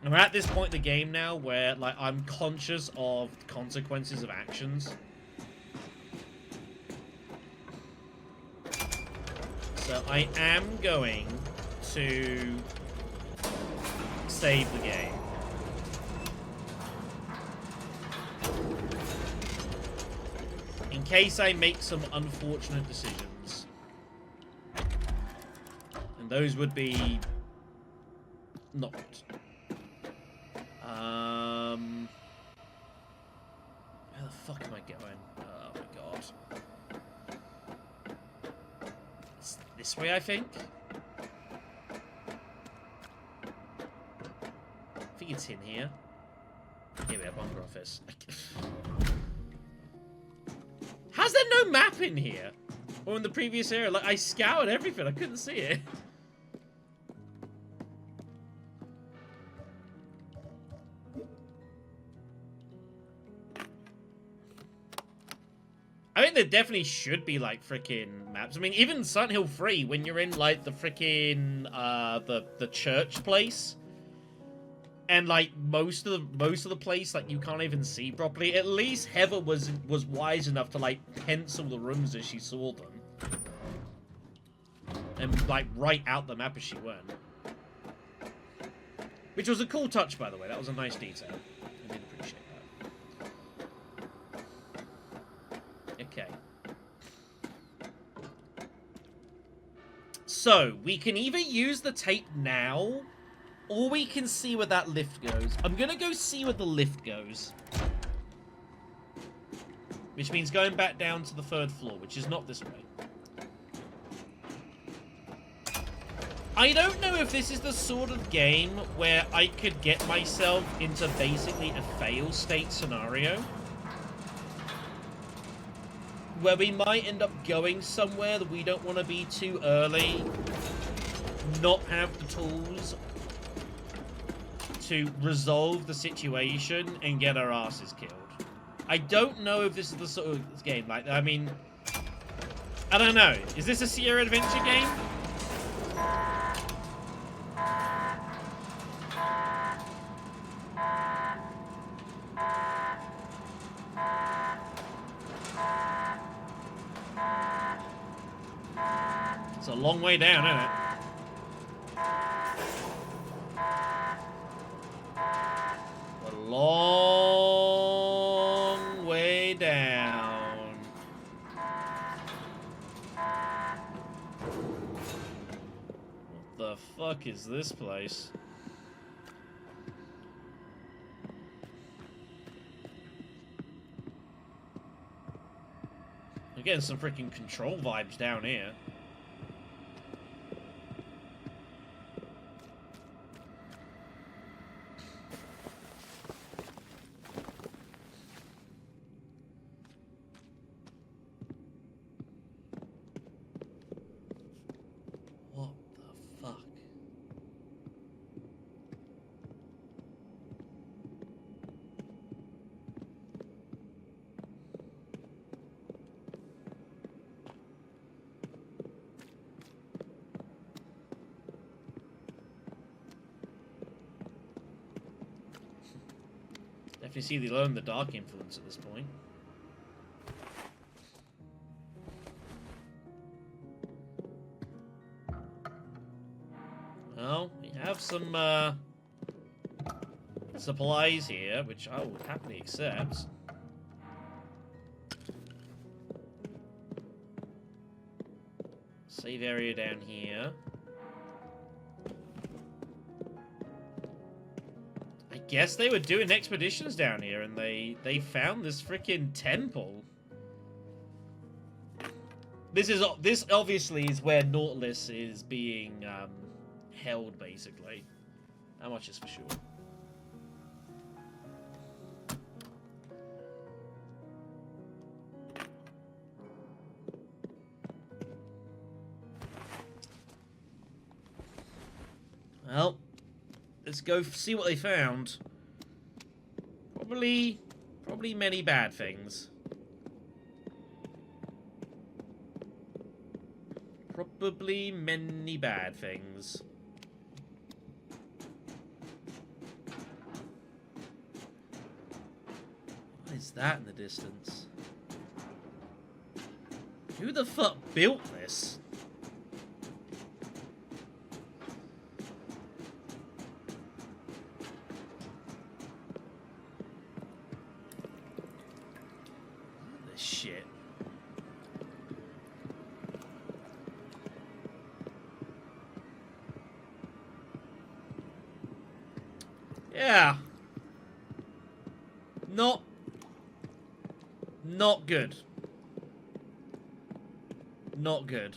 And we're at this point in the game now where, like, I'm conscious of the consequences of actions. So I am going to save the game. In case I make some unfortunate decisions. And those would be not good. Where the fuck am I going? Oh my god. It's this way, I think? I think it's in here. Here we have bunker office. How's there no map in here? Or in the previous area? Like, I scoured everything. I couldn't see it. I think there definitely should be, like, freaking maps. I mean, even Silent Hill 3, when you're in, like, the freaking, the church place, and like most of the place, like you can't even see properly. At least Heather was wise enough to like pencil the rooms as she saw them, and like write out the map as she went. Which was a cool touch, by the way. That was a nice detail. I did appreciate that. Okay. So, we can either use the tape now, or we can see where that lift goes. I'm gonna go see where the lift goes. Which means going back down to the 3rd floor, which is not this way. I don't know if this is the sort of game where I could get myself into basically a fail state scenario. Where we might end up going somewhere that we don't want to be too early. Not have the tools to resolve the situation and get our asses killed. I don't know if this is the sort of game. Like, I mean, I don't know. Is this a Sierra Adventure game? It's a long way down, isn't it? A long way down. What the fuck is this place? I'm getting some freaking Control vibes down here. What the fuck? Definitely see the glow-in-the-dark influence at this point. Well, we have some supplies here, which I would happily accept. Save area down here. I guess they were doing expeditions down here, and they found this freaking temple. This obviously is where Nautilus is being held, basically. How much is for sure? Well, let's go see what they found. Probably many bad things. Probably many bad things. What is that in the distance? Who the fuck built this? This shit. Yeah. Not good. Not good.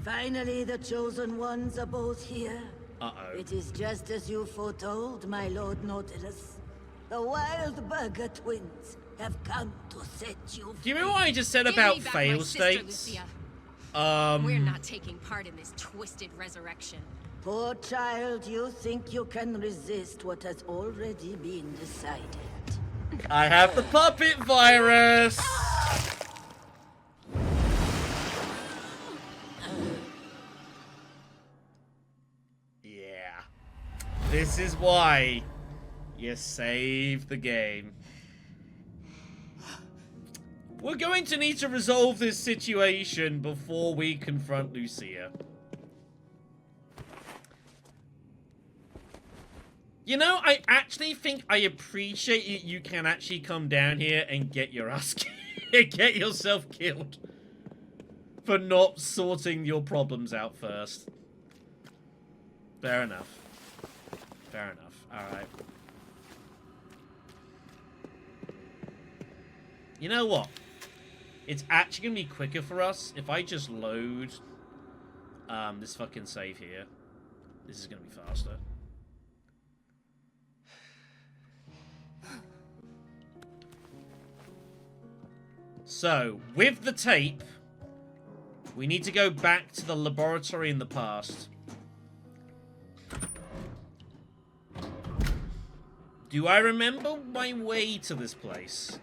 Finally, the chosen ones are both here. Uh-oh. It is just as you foretold, my Lord Nautilus. The Wild Burger twins have come to set you free. Do you remember what I just said about fail states? We're not taking part in this twisted resurrection. Poor child, you think you can resist what has already been decided. I have the puppet virus! Yeah. This is why you save the game. We're going to need to resolve this situation before we confront Lucia. You know, I actually think I appreciate it. You can actually come down here and get your ass get yourself killed for not sorting your problems out first. Fair enough. Fair enough. Alright. You know what? It's actually going to be quicker for us if I just load this fucking save here. This is going to be faster. So, with the tape, we need to go back to the laboratory in the past. Do I remember my way to this place?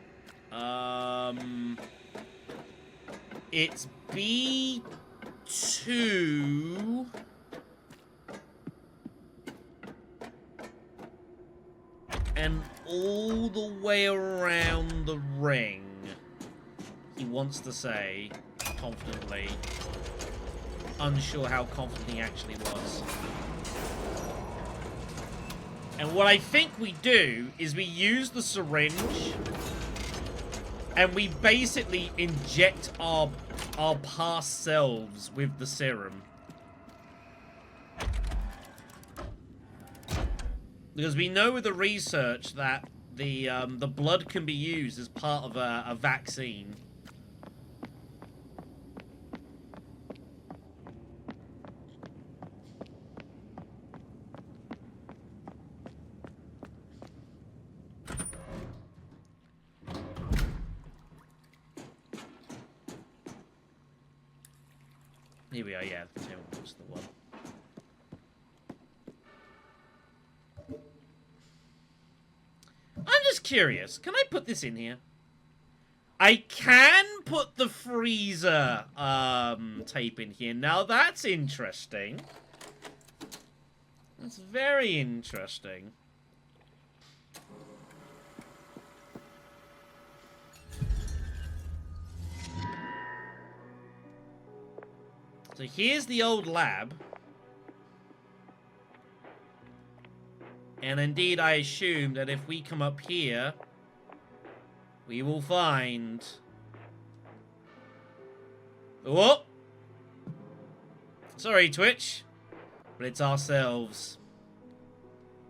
It's B2... and all the way around the ring. He wants to say, confidently. Unsure how confident he actually was. And what I think we do is we use the syringe and we basically inject our past selves with the serum. Because we know with the research that the blood can be used as part of a vaccine. Here we are, yeah. That's the one. I'm just curious. Can I put this in here? I can put the freezer tape in here. Now that's interesting. That's very interesting. So here's the old lab. And indeed, I assume that if we come up here, we will find... Oh! Sorry, Twitch. But it's ourselves.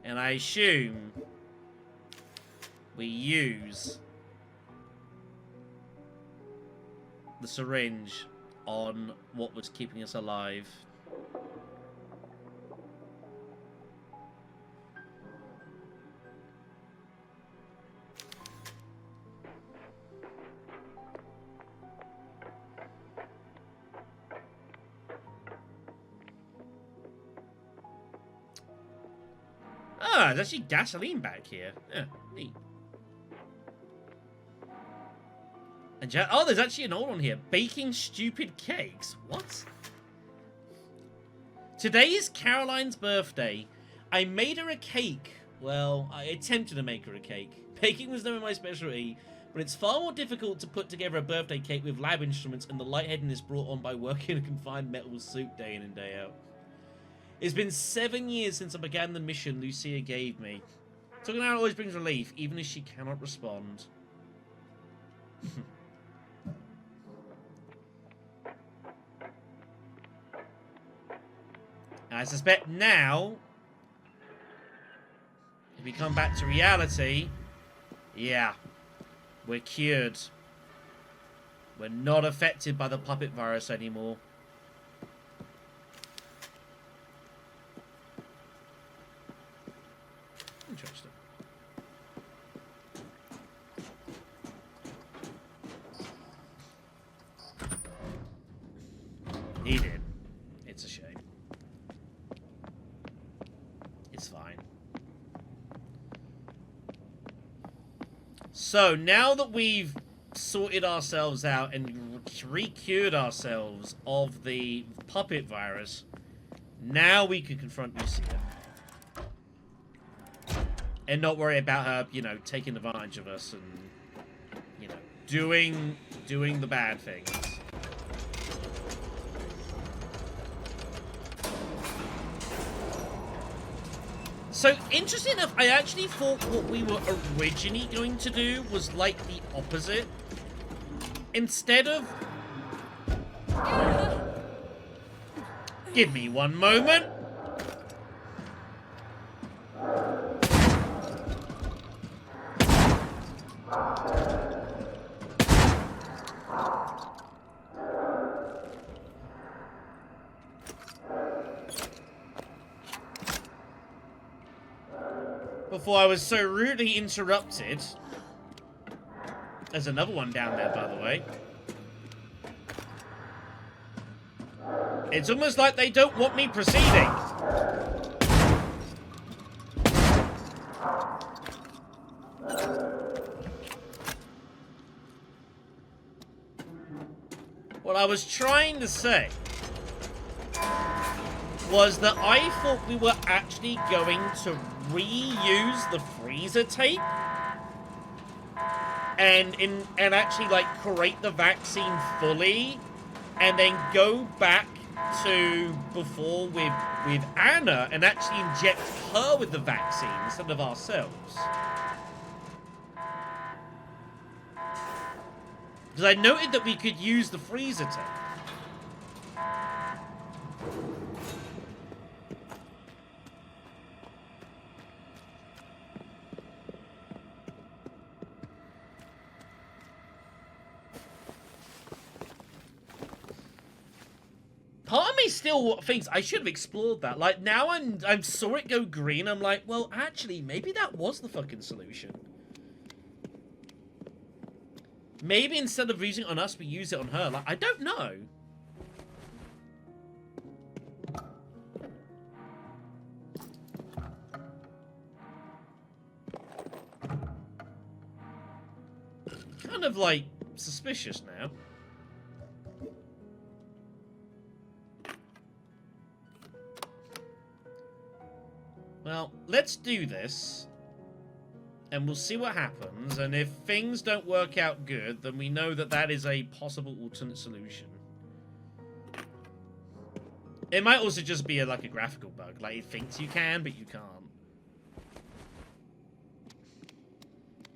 And I assume we use the syringe on what was keeping us alive. Ah, there's actually gasoline back here. Yeah, neat. And oh, there's actually an old one here. Baking stupid cakes. What? Today is Caroline's birthday. I made her a cake. Well, I attempted to make her a cake. Baking was never my specialty, but it's far more difficult to put together a birthday cake with lab instruments and the lightheadedness brought on by working in a confined metal suit day in and day out. It's been 7 years since I began the mission Lucia gave me. Talking out always brings relief, even if she cannot respond. I suspect now, if we come back to reality, yeah, we're cured. We're not affected by the puppet virus anymore. Interesting. He did. It's a shame. It's fine. So, now that we've sorted ourselves out and re-cured ourselves of the puppet virus, now we can confront Lucia. And not worry about her, you know, taking advantage of us and, you know, doing the bad things. So, interesting enough, I actually thought what we were originally going to do was like the opposite. Instead of... Give me one moment. Before I was so rudely interrupted. There's another one down there, by the way. It's almost like they don't want me proceeding. What I was trying to say was that I thought we were actually going to reuse the freezer tape and actually like create the vaccine fully and then go back to before with Anna and actually inject her with the vaccine instead of ourselves. Because I noted that we could use the freezer tape. Part of me still thinks I should have explored that. Like, now I saw it go green, I'm like, well, actually, maybe that was the fucking solution. Maybe instead of using it on us, we use it on her. Like, I don't know. Kind of, like, suspicious now. Well, let's do this, and we'll see what happens, and if things don't work out good, then we know that that is a possible alternate solution. It might also just be like a graphical bug, like it thinks you can, but you can't.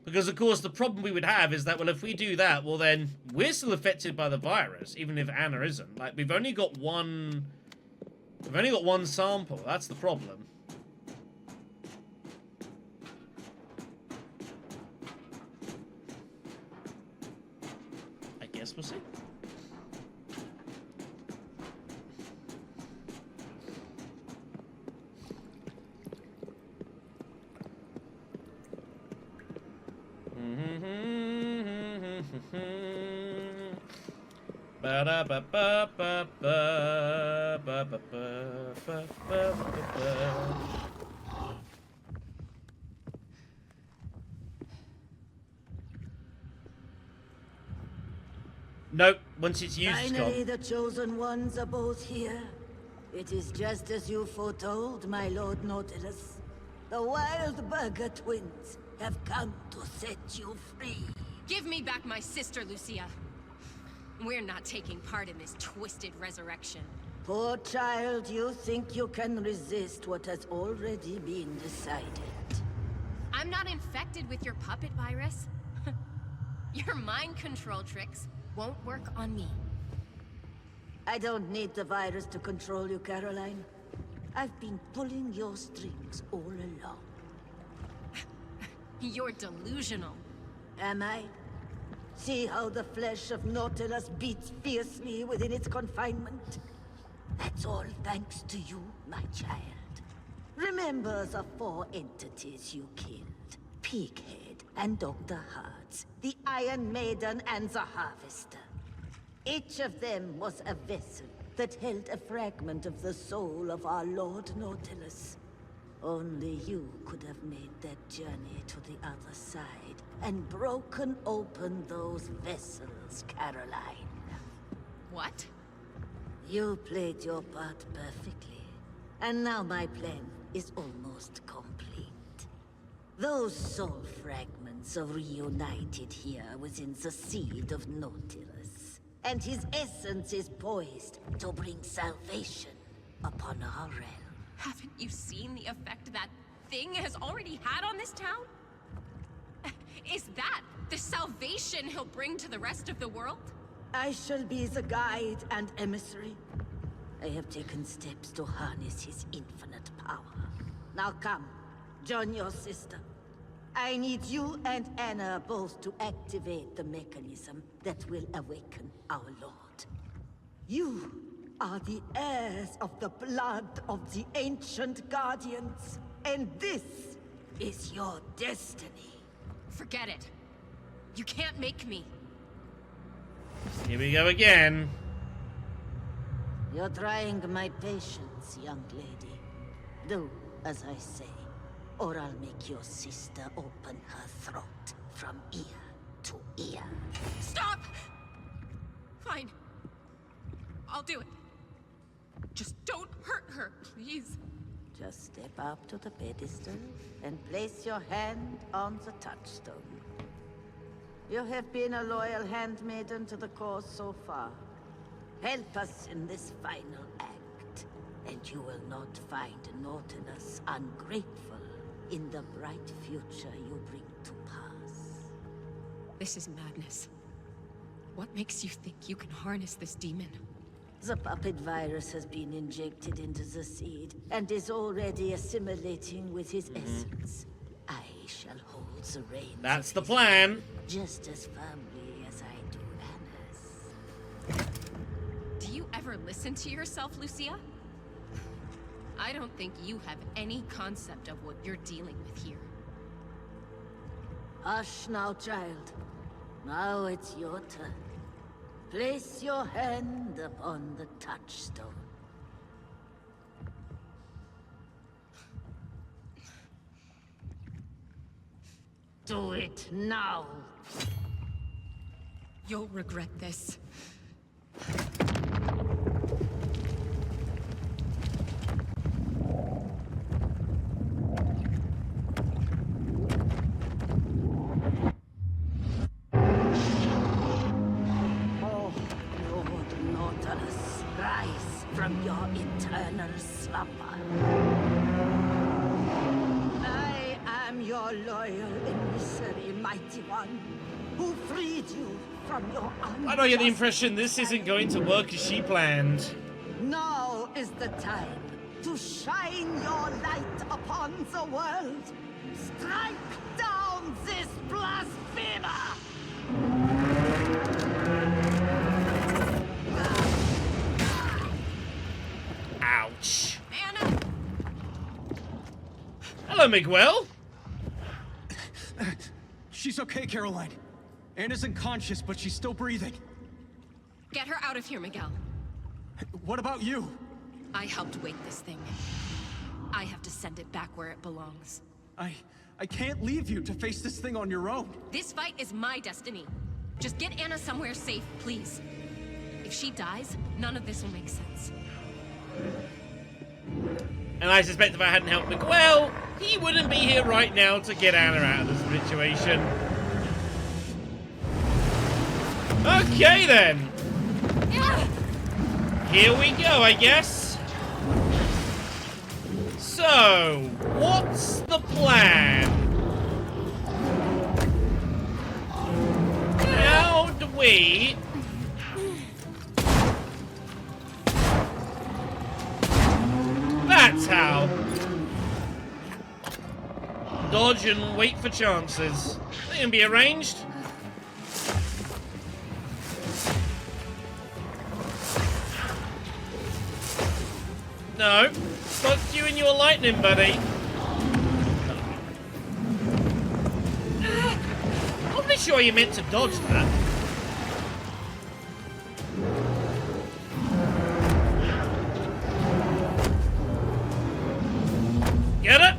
Because, of course, the problem we would have is that, well, if we do that, well, then we're still affected by the virus, even if Anna isn't. Like, we've only got one sample, that's the problem. We'll see. Nope, once it's used, it's Finally, gone. the chosen ones are both here. It is just as you foretold, my Lord Nautilus. The Wild Burger twins have come to set you free. Give me back my sister, Lucia. We're not taking part in this twisted resurrection. Poor child, you think you can resist what has already been decided. I'm not infected with your puppet virus. Your mind control tricks won't work on me. I don't need the virus to control you, Caroline. I've been pulling your strings all along. You're delusional. Am I? See how the flesh of Nautilus beats fiercely within its confinement? That's all thanks to you, my child. Remember the 4 entities you killed. Pighead and Dr. Hartz, the Iron Maiden and the Harvester. Each of them was a vessel that held a fragment of the soul of our Lord Nautilus. Only you could have made that journey to the other side and broken open those vessels, Caroline. What? You played your part perfectly, and now my plan is almost complete. Those soul fragments are reunited here within the seed of Nautilus, and his essence is poised to bring salvation upon our realm. Haven't you seen the effect that thing has already had on this town? Is that the salvation he'll bring to the rest of the world? I shall be the guide and emissary. I have taken steps to harness his infinite power. Now come, join your sister. I need you and Anna both to activate the mechanism that will awaken our Lord. You are the heirs of the blood of the ancient guardians, and this is your destiny. Forget it. You can't make me. Here we go again. You're trying my patience, young lady. Do as I say, or I'll make your sister open her throat from ear to ear. Stop! Fine. I'll do it. Just don't hurt her, please. Just step up to the pedestal and place your hand on the touchstone. You have been a loyal handmaiden to the cause so far. Help us in this final act, and you will not find Nautilus ungrateful in the bright future you bring to pass. This is madness. What makes you think you can harness this demon? The puppet virus has been injected into the seed, and is already assimilating with his essence. I shall hold the reins. That's of the his plan. life just as firmly as I do Anna's. Do you ever listen to yourself, Lucia? I don't think you have any concept of what you're dealing with here. Hush now, child. Now it's your turn. Place your hand upon the touchstone. Do it now. You'll regret this. Oh, Lord Nautilus, rise from your eternal slumber. I am your loyal emissary, mighty one, who freed you from your unjust... I don't get the impression this isn't going to work as she planned. Now is the time to shine your light upon the world. Strike down this blasphemer! Ouch. Anna! Hello, Miguel. She's okay, Caroline. Anna's unconscious, but she's still breathing. Get her out of here, Miguel. What about you? I helped wake this thing. I have to send it back where it belongs. I can't leave you to face this thing on your own. This fight is my destiny. Just get Anna somewhere safe, please. If she dies, none of this will make sense. And I suspect if I hadn't helped Miguel, he wouldn't be here right now to get Anna out of this situation. Okay, then. Here we go, I guess. So, what's the plan? How do we... That's how. Dodge and wait for chances. They can be arranged. No. Fuck you and your lightning, buddy. I'm not sure you meant to dodge that. Get it?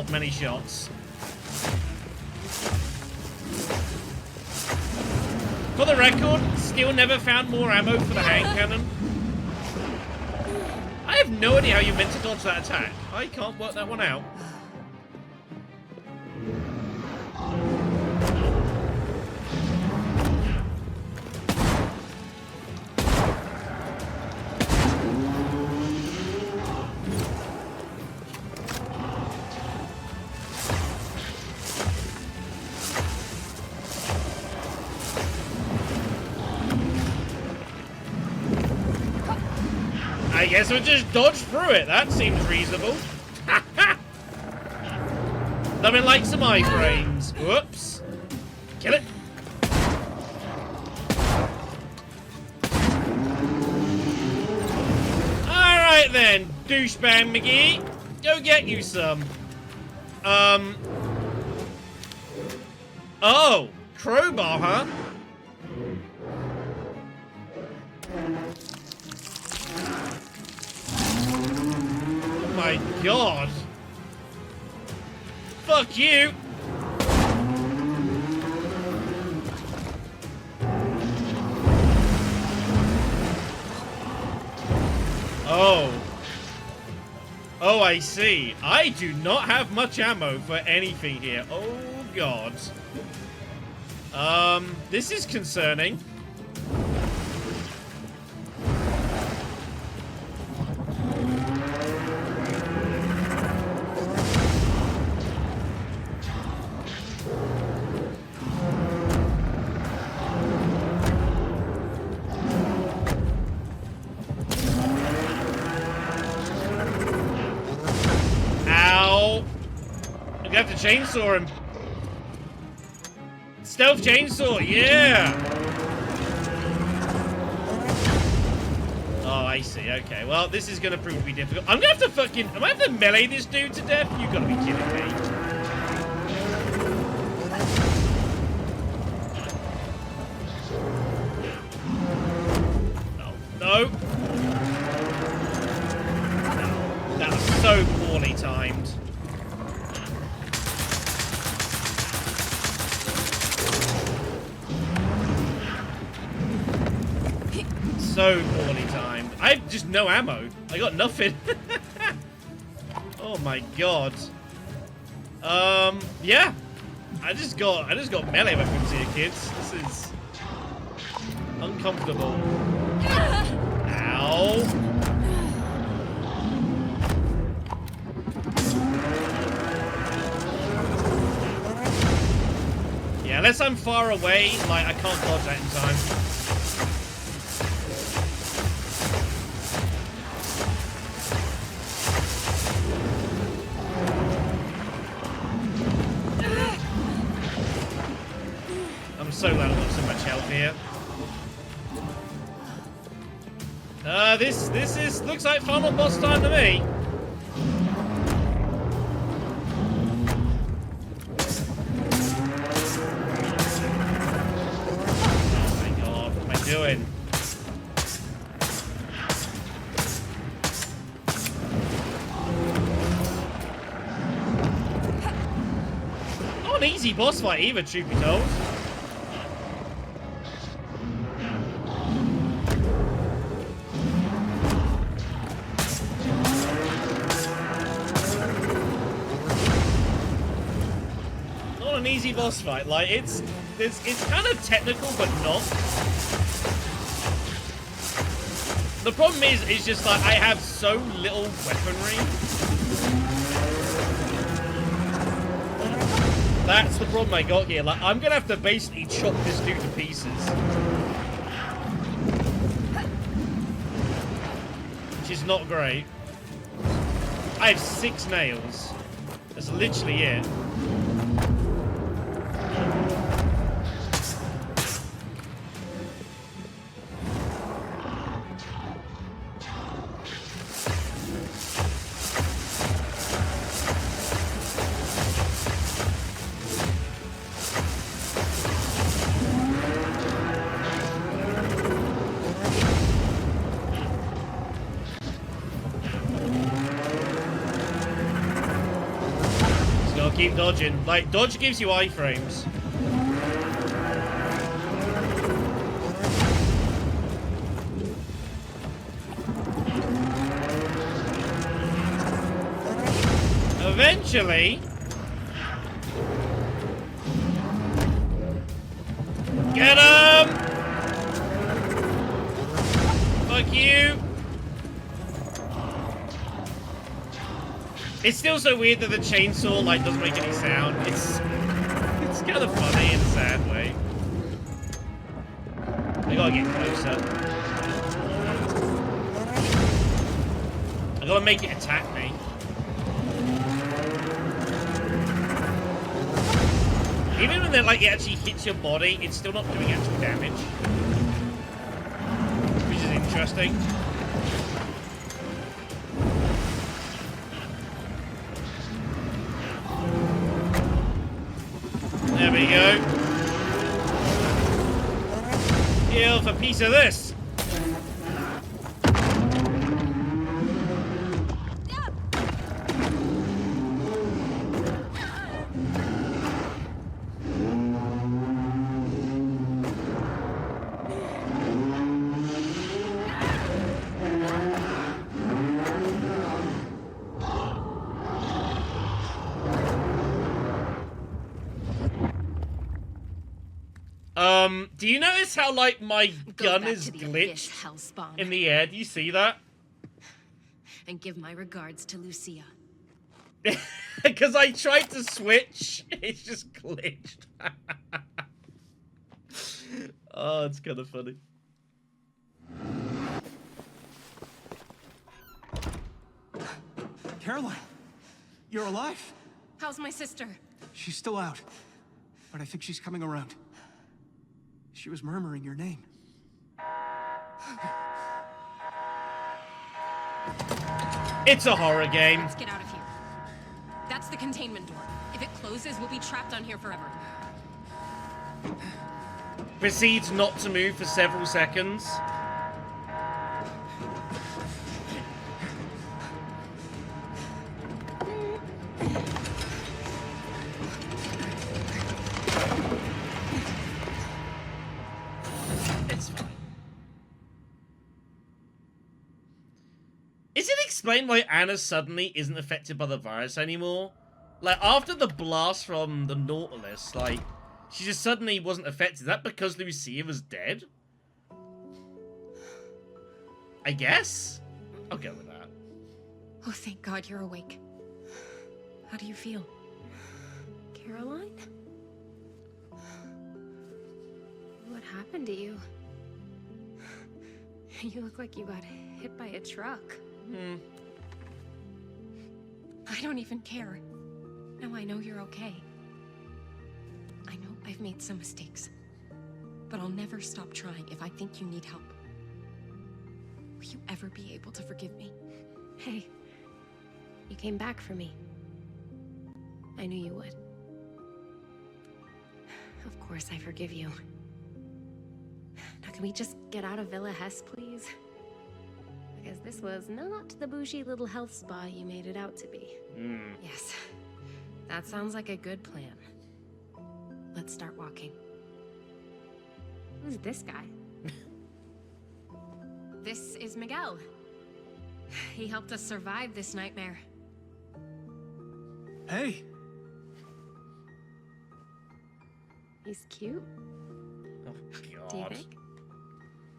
off many shots. For the record, still never found more ammo for the hand cannon. I have no idea how you're meant to dodge that attack. I can't work that one out. I guess we'll just dodge through it. That seems reasonable. Nothing like some iframes. Whoops. Kill it. Alright then, douchebag McGee. Go get you some. Oh, crowbar, huh? Oh my god. Fuck you. Oh. Oh, I see. I do not have much ammo for anything here. Oh god. This is concerning. Ow. I'm gonna have to chainsaw him. Stealth chainsaw, yeah! Oh, I see, okay. Well, this is gonna prove to be difficult. I'm gonna have to fucking... Am I have to melee this dude to death? You gotta be kidding me. No. No. No. That was so poorly timed. So poorly timed. I have just no ammo. I got nothing. Oh my god. Yeah. I just got melee weapons here, kids. This is uncomfortable. Ow. Yeah, unless I'm far away, like I can't dodge that in time. I'm so glad I've got so much health here. This looks like final boss time to me. Oh my god, what am I doing? Not an easy boss fight either, truth be told. An easy boss fight, like it's kind of technical but not. The problem is it's just like I have so little weaponry. That's the problem I got here. Like I'm gonna have to basically chop this dude to pieces, which is not great. I have 6 nails. That's literally it. keep dodging. Like, dodge gives you iframes. Eventually... Get him! Fuck you! It's still so weird that the chainsaw, like, doesn't make any sound. It's kind of funny in a sad way. I gotta get closer. I gotta make it attack me. Even when it actually hits your body, it's still not doing actual damage. Which is interesting. There we go. Heal for a piece of this. Do you notice how, like, my gun is glitched in the air? Do you see that? And give my regards to Lucia. Because I tried to switch, it's just glitched. Oh, it's kind of funny. Caroline, you're alive. How's my sister? She's still out, but I think she's coming around. She was murmuring your name. It's a horror game. Let's get out of here. That's the containment door. If it closes, we'll be trapped on here forever. Proceeds not to move for several seconds. It's fine. Is it explained why Anna suddenly isn't affected by the virus anymore? Like, after the blast from the Nautilus, like, she just suddenly wasn't affected. Is that because Lucia was dead? I guess? I'll go with that. Oh, thank God you're awake. How do you feel? Caroline? What happened to you? You look like you got hit by a truck. I don't even care. Now I know you're okay. I know I've made some mistakes, but I'll never stop trying if I think you need help. Will you ever be able to forgive me? Hey, you came back for me. I knew you would. Of course I forgive you. Now can we just get out of Villa Hess, please? Because this was not the bougie little health spa you made it out to be. Yes, that sounds like a good plan. Let's start walking. Who's this guy? This is Miguel. He helped us survive this nightmare. Hey. He's cute. Oh, God. Do you think?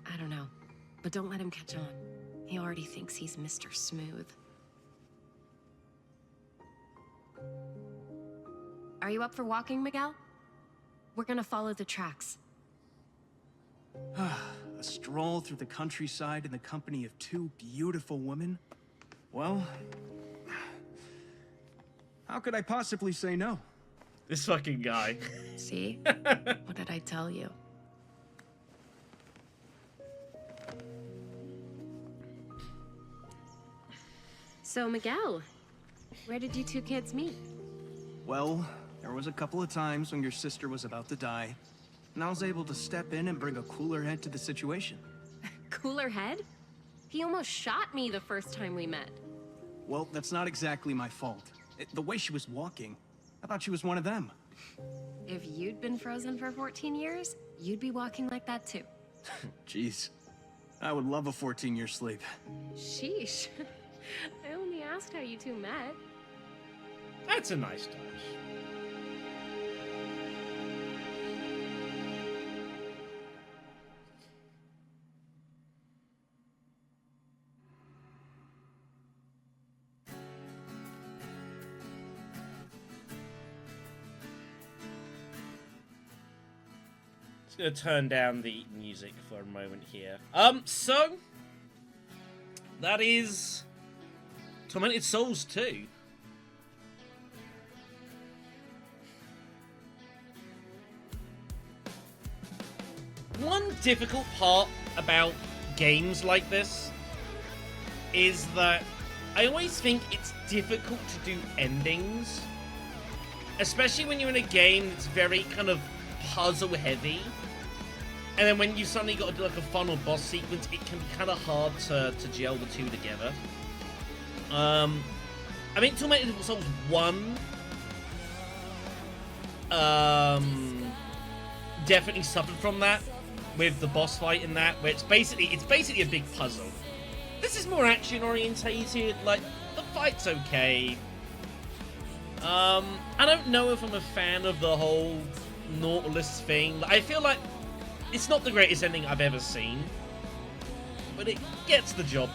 I don't know, but don't let him catch on. He already thinks he's Mr. Smooth. Are you up for walking, Miguel? We're gonna follow the tracks. A stroll through the countryside in the company of two beautiful women? Well, how could I possibly say no? This fucking guy. See? What did I tell you? So, Miguel, where did you two kids meet? Well, there was a couple of times when your sister was about to die, and I was able to step in and bring a cooler head to the situation. Cooler head? He almost shot me the first time we met. Well, that's not exactly my fault. The way she was walking, I thought she was one of them. If you'd been frozen for 14 years, you'd be walking like that too. Jeez. I would love a 14-year sleep. Sheesh. I only asked how you two met. That's a nice touch. Gonna turn down the music for a moment here. So that is Tormented Souls 2. One difficult part about games like this is that I always think it's difficult to do endings, especially when you're in a game that's very kind of puzzle heavy. And then when you suddenly got to do like a fun or boss sequence, it can be kind of hard to gel the two together. I think Tormented Souls 1 definitely suffered from that with the boss fight in that, where it's basically a big puzzle. This is more action orientated, like the fight's okay. I don't know if I'm a fan of the whole Nautilus thing. I feel like it's not the greatest ending I've ever seen, but it gets the job.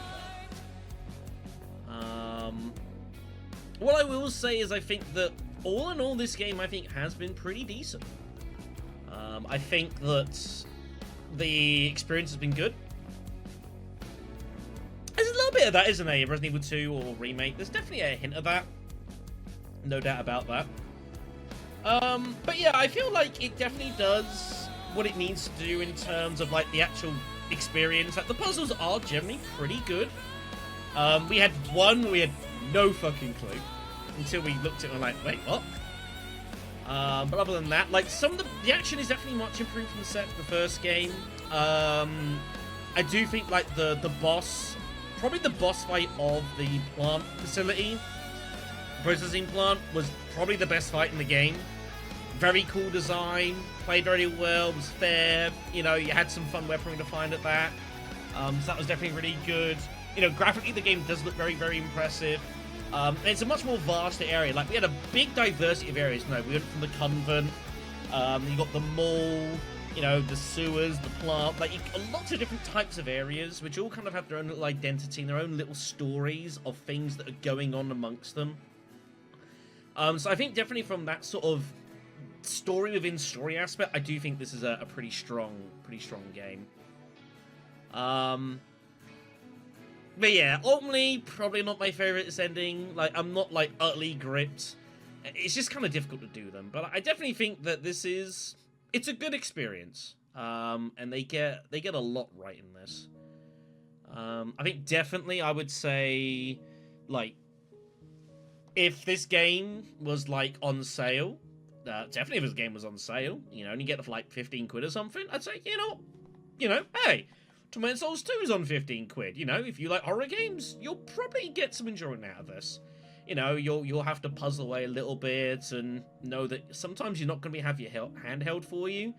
What I will say is I think that all in all this game I think has been pretty decent. I think that the experience has been good. There's a little bit of that, isn't there? Resident Evil 2 or Remake. There's definitely a hint of that. No doubt about that. But yeah, I feel like it definitely does what it needs to do in terms of like the actual experience. Like the puzzles are generally pretty good. We had one we had no fucking clue until we looked at it and were like, wait, what? But other than that, like some of the action is definitely much improved from the first game. I do think like the boss, probably the boss fight of the plant facility, processing plant, was probably the best fight in the game. Very cool design, played very well, was fair. You know, you had some fun weaponry to find at that. So that was definitely really good. You know, graphically the game does look very, very impressive. And it's a much more vast area. Like, we had a big diversity of areas. You know, we went from the convent, you got the mall, you know, the sewers, the plant, like lots of different types of areas, which all kind of have their own little identity and their own little stories of things that are going on amongst them. So I think definitely from that sort of story within story aspect, I do think this is a pretty strong game. But yeah, ultimately, probably not my favorite ending. Like, I'm not like utterly gripped. It's just kind of difficult to do them. But I definitely think that it's a good experience. And they get a lot right in this. I think definitely I would say, like, if this game was like on sale, definitely if this game was on sale, you know, and you get it for like 15 quid or something, I'd say, you know, hey, Tormented Souls 2 is on 15 quid. You know, if you like horror games, you'll probably get some enjoyment out of this. You know, you'll have to puzzle away a little bit and know that sometimes you're not going to have your hand held for you.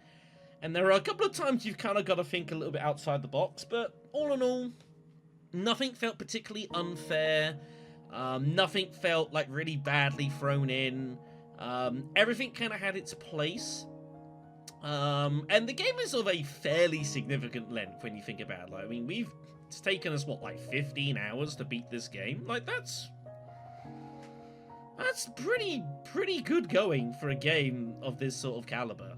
And there are a couple of times you've kind of got to think a little bit outside the box. But all in all, nothing felt particularly unfair. Nothing felt like really badly thrown in. Everything kind of had its place. And the game is of a fairly significant length when you think about it. Like, I mean, it's taken us, what, like 15 hours to beat this game? Like, that's pretty good going for a game of this sort of caliber.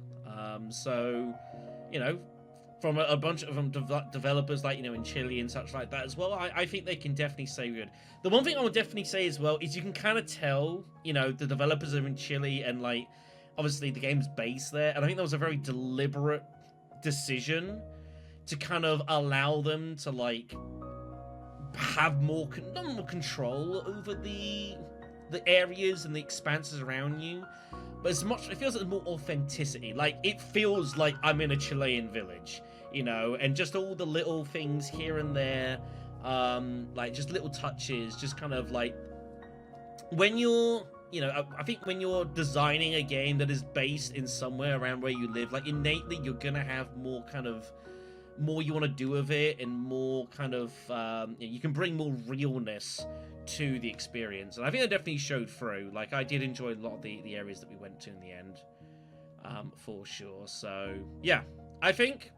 So, you know, from a bunch of developers like, you know, in Chile and such like that as well, I think they can definitely say good. The one thing I would definitely say as well is you can kind of tell, you know, the developers are in Chile and, like, obviously the game's based there, and I think that was a very deliberate decision to kind of allow them to, like, have more control over the areas and the expanses around you. But it feels like more authenticity. Like, it feels like I'm in a Chilean village, you know, and just all the little things here and there, like just little touches, just kind of like when you're you know, I think when you're designing a game that is based in somewhere around where you live, like innately you're gonna have more kind of more you want to do with it, and more kind of you can bring more realness to the experience, and I think that definitely showed through. Like, I did enjoy a lot of the areas that we went to in the end, for sure. So yeah, I think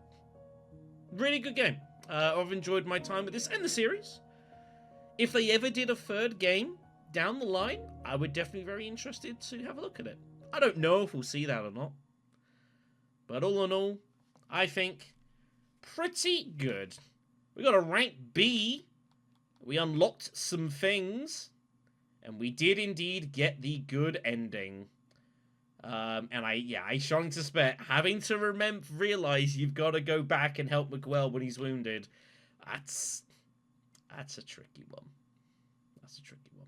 really good game. I've enjoyed my time with this and the series. If they ever did a third game down the line, I would definitely be very interested to have a look at it. I don't know if we'll see that or not, but all in all, I think pretty good. We got a rank B. We unlocked some things, and we did indeed get the good ending. And I strongly suspect having to realize you've got to go back and help Miguel when he's wounded. That's a tricky one. That's a tricky one.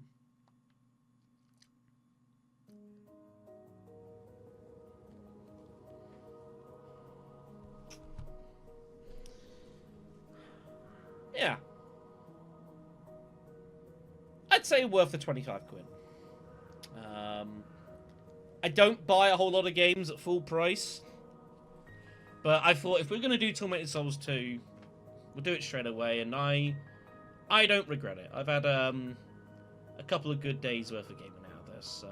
Yeah. I'd say worth the 25 quid. I don't buy a whole lot of games at full price, but I thought if we're going to do Tormented Souls 2, we'll do it straight away, and I don't regret it. I've had a couple of good days worth of gaming out of this, so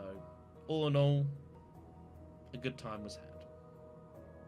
all in all, a good time was had.